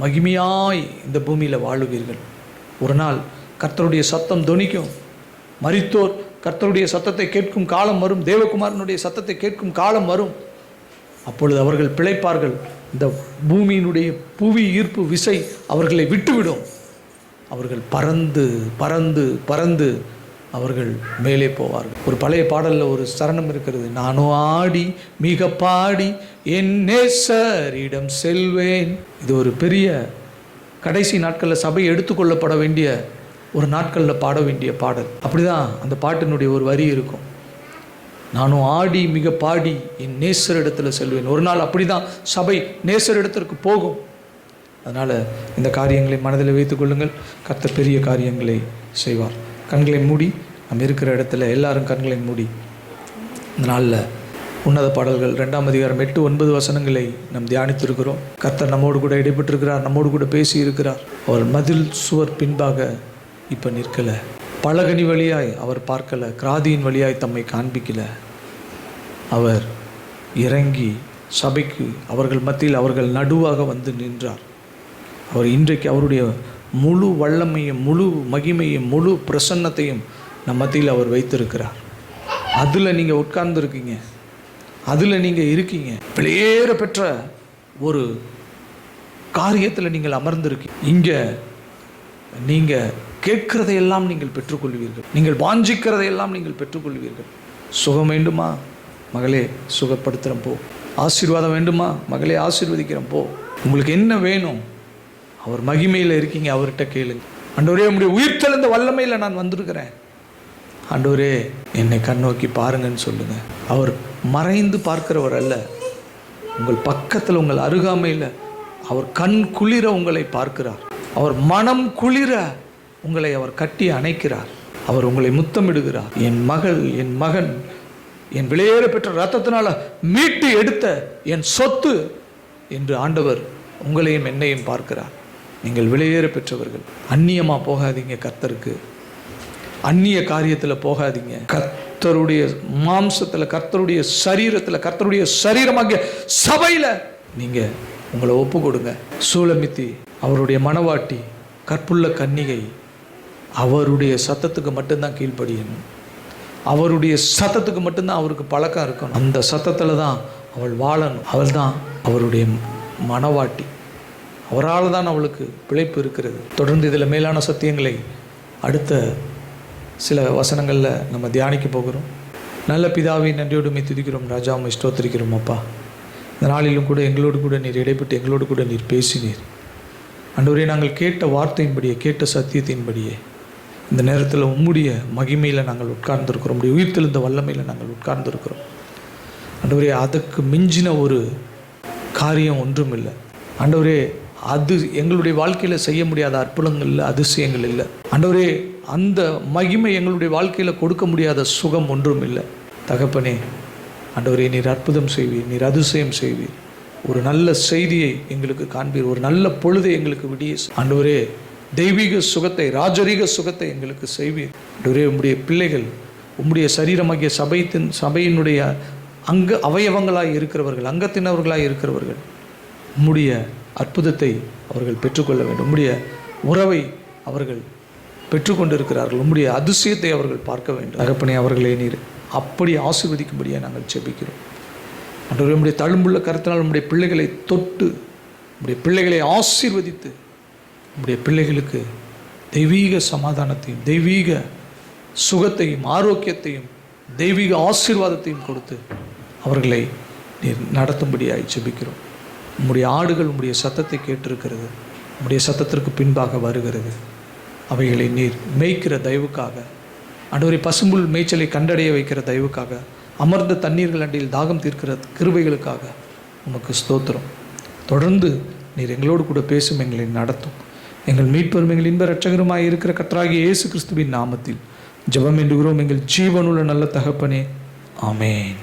மகிமையாய் இந்த பூமியில் வாழுவீர்கள். ஒரு நாள் கர்த்தருடைய சத்தம் தொனிக்கும். மரித்தோர் கர்த்தருடைய சத்தத்தை கேட்கும் காலம் வரும். தேவகுமாரனுடைய சத்தத்தை கேட்கும் காலம் வரும். அப்பொழுது அவர்கள் பிழைப்பார்கள். இந்த பூமியினுடைய புவி ஈர்ப்பு விசை அவர்களை விட்டுவிடும். அவர்கள் பறந்து பறந்து பறந்து அவர்கள் மேலே போவார்கள். ஒரு பழைய பாடலில் ஒரு சரணம் இருக்கிறது. நானும் ஆடி மிக பாடி என் நேசரிடம் செல்வேன். இது ஒரு பெரிய கடைசி நாட்களில் சபை எடுத்துக்கொள்ளப்பட வேண்டிய ஒரு நாட்களில் பாட வேண்டிய பாடல். அப்படிதான் அந்த பாட்டினுடைய ஒரு வரி இருக்கும். நானும் ஆடி மிக பாடி என் நேசர் இடத்துல செல்வேன். ஒரு நாள் அப்படிதான் சபை நேசர் இடத்திற்கு போகும். அதனால் இந்த காரியங்களை மனதில் வைத்துக் கொள்ளுங்கள். கர்த்தர் பெரிய காரியங்களை செய்வார். கண்களை மூடி, நம்ம இருக்கிற இடத்துல எல்லாரும் கண்களை மூடி இந்த நாளில் உன்னத பாடல்கள் 2ஆம் அதிகாரம் 8-9 வசனங்களை நாம் தியானித்திருக்கிறோம். கர்த்தர் நம்மோடு கூட இடைப்பட்டிருக்கிறார், நம்மோடு கூட பேசி இருக்கிறார். அவர் மதில் சுவர் பின்பாக இப்போ நிற்கலை, பலகனி வழியாய் அவர் பார்க்கலை, கிராதியின் வழியாய் தம்மை காண்பிக்கலை. அவர் இறங்கி சபைக்கு அவர்கள் மத்தியில் அவர்கள் நடுவாக வந்து நின்றார். அவர் இன்றைக்கு அவருடைய முழு வல்லமையும் முழு மகிமையும் முழு பிரசன்னத்தையும் நம் மத்தியில் அவர் வைத்திருக்கிறார். அதில் நீங்கள் உட்கார்ந்துருக்கீங்க, அதில் நீங்கள் இருக்கீங்க. வெளியேற பெற்ற ஒரு காரியத்தில் நீங்கள் அமர்ந்திருக்கீங்க. இங்கே நீங்கள் கேட்கிறதையெல்லாம் நீங்கள் பெற்றுக்கொள்வீர்கள், நீங்கள் வாஞ்சிக்கிறதையெல்லாம் நீங்கள் பெற்றுக்கொள்வீர்கள். சுகம் வேண்டுமா மகளே, சுகப்படுத்துகிறேன் போ. ஆசீர்வாதம் வேண்டுமா மகளே, ஆசீர்வதிக்கிறேன் போ. உங்களுக்கு என்ன வேணும்? அவர் மகிமையில் இருக்கீங்க, அவர்கிட்ட கேளுங்க. ஆண்டவரே, உம்முடைய உயிர்த்தெழுந்த வல்லமையில் நான் வந்திருக்கிறேன். ஆண்டவரே, என்னை கண்ணோக்கி பாருங்கன்னு சொல்லுங்க. அவர் மறைந்து பார்க்கிறவர் அல்ல, உங்கள் பக்கத்தில் உங்கள் அருகாமையில் அவர் கண் குளிர உங்களை பார்க்கிறார். அவர் மனம் குளிர உங்களை அவர் கட்டி அணைக்கிறார். அவர் உங்களை முத்தமிடுகிறார். என் மகள், என் மகன், என் வெளியேற பெற்ற ரத்தத்தினால மீட்டு எடுத்த என் சொத்து என்று ஆண்டவர் உங்களையும் என்னையும் பார்க்கிறார். நீங்கள் வெளியேற பெற்றவர்கள். அந்நியமாக போகாதீங்க, கர்த்தருக்கு அந்நிய காரியத்தில் போகாதீங்க. கர்த்தருடைய மாம்சத்தில், கர்த்தருடைய சரீரத்தில், கர்த்தருடைய சரீரமாகிய சபையில் நீங்கள் உங்களை ஒப்பு கொடுங்க. சூலமித்தி அவருடைய மனவாட்டி, கற்புள்ள கன்னிகை, அவருடைய சத்தத்துக்கு மட்டும்தான் கீழ்ப்படியணும். அவருடைய சத்தத்துக்கு மட்டும்தான் அவருக்கு பழக்கம் இருக்கணும். அந்த சத்தத்தில் தான் அவள் வாழணும். அவள் தான் அவருடைய மனவாட்டி. அவரால் தான் அவளுக்கு பிழைப்பு இருக்கிறது. தொடர்ந்து இதில் மேலான சத்தியங்களை அடுத்த சில வசனங்களில் நம்ம தியானிக்க போகிறோம். நல்ல பிதாவை நன்றியோடுமை துதிக்கிறோம் ராஜா, உம்மை ஸ்தோத்திரிக்கிறோம் அப்பா. இந்த நாளிலும் கூட எங்களோடு கூட நீர் இடைப்பட்டு எங்களோடு கூட நீர் பேசினீர். ஆண்டவரே, நாங்கள் கேட்ட வார்த்தையின்படியே, கேட்ட சத்தியத்தின்படியே இந்த நேரத்தில் உம்முடைய மகிமையில் நாங்கள் உட்கார்ந்துருக்கிறோம், உம்முடைய உயிர்த்தெழுந்த வல்லமையில் நாங்கள் உட்கார்ந்துருக்கிறோம். ஆண்டவரே, அதுக்கு மிஞ்சின ஒரு காரியம் ஒன்றும் இல்லை. ஆண்டவரே, அது எங்களுடைய வாழ்க்கையில் செய்ய முடியாத அற்புதங்கள் இல்லை, அதிசயங்கள் இல்லை. ஆண்டவரே, அந்த மகிமை எங்களுடைய வாழ்க்கையில் கொடுக்க முடியாத சுகம் ஒன்றும் இல்லை. தகப்பனே, ஆண்டவரே, நீர் அற்புதம் செய்வீர், நீர் அதிசயம் செய்வீர். ஒரு நல்ல செய்தியை எங்களுக்கு காண்பீர், ஒரு நல்ல பொழுதை எங்களுக்கு விடிய. ஆண்டவரே, தெய்வீக சுகத்தை, ராஜரீக சுகத்தை எங்களுக்கு செய்வீர். ஆண்டவரே, உம்முடைய பிள்ளைகள், உம்முடைய சரீரமாகிய சபையினுடைய அவயவங்களாய் இருக்கிறவர்கள், அங்கத்தினவர்களாய் இருக்கிறவர்கள், உம்முடைய அற்புதத்தை அவர்கள் பெற்றுக்கொள்ள வேண்டும். உம்முடைய உறவை அவர்கள் பெற்றுக்கொண்டிருக்கிறார்கள். உம்முடைய அதிசயத்தை அவர்கள் பார்க்க வேண்டும். தகப்பனே, அவர்களை நீர் அப்படி ஆசீர்வதிக்கும்படியாக நாங்கள் ஜெபிக்கிறோம். ஆண்டவரே, உம்முடைய தழும்புள்ள கருத்தினால் உம்முடைய பிள்ளைகளை தொட்டு, உம்முடைய பிள்ளைகளை ஆசீர்வதித்து, உம்முடைய பிள்ளைகளுக்கு தெய்வீக சமாதானத்தையும், தெய்வீக சுகத்தையும், ஆரோக்கியத்தையும், தெய்வீக ஆசீர்வாதத்தையும் கொடுத்து அவர்களை நீர் நடத்தும்படியாக ஜெபிக்கிறோம். உம்முடைய ஆடுகள் உம்முடைய சத்தத்தை கேட்டிருக்கிறது, உம்முடைய சத்தத்திற்கு பின்பாக வருகிறது. அவைகளை நீர் மேய்க்கிற தயவுக்காக, ஆண்டவரே, பசும்புல் மேய்ச்சலை கண்டடைய வைக்கிற தயவுக்காக, அமர்ந்த தண்ணீர்கள் அண்டியில் தாகம் தீர்க்கிற கிருபைகளுக்காக உமக்கு ஸ்தோத்திரம். தொடர்ந்து நீர் எங்களோடு கூட பேசும், எங்களை நடத்தும். எங்கள் மீட்பெரும் எங்கள் இன்ப இரட்சகருமாய் இருக்கிற கர்த்தராகிய இயேசு கிறிஸ்துவின் நாமத்தில் ஜெபம் என்றுகிறோம் எங்கள் ஜீவனுள்ள நல்ல தகப்பனே, ஆமேன்.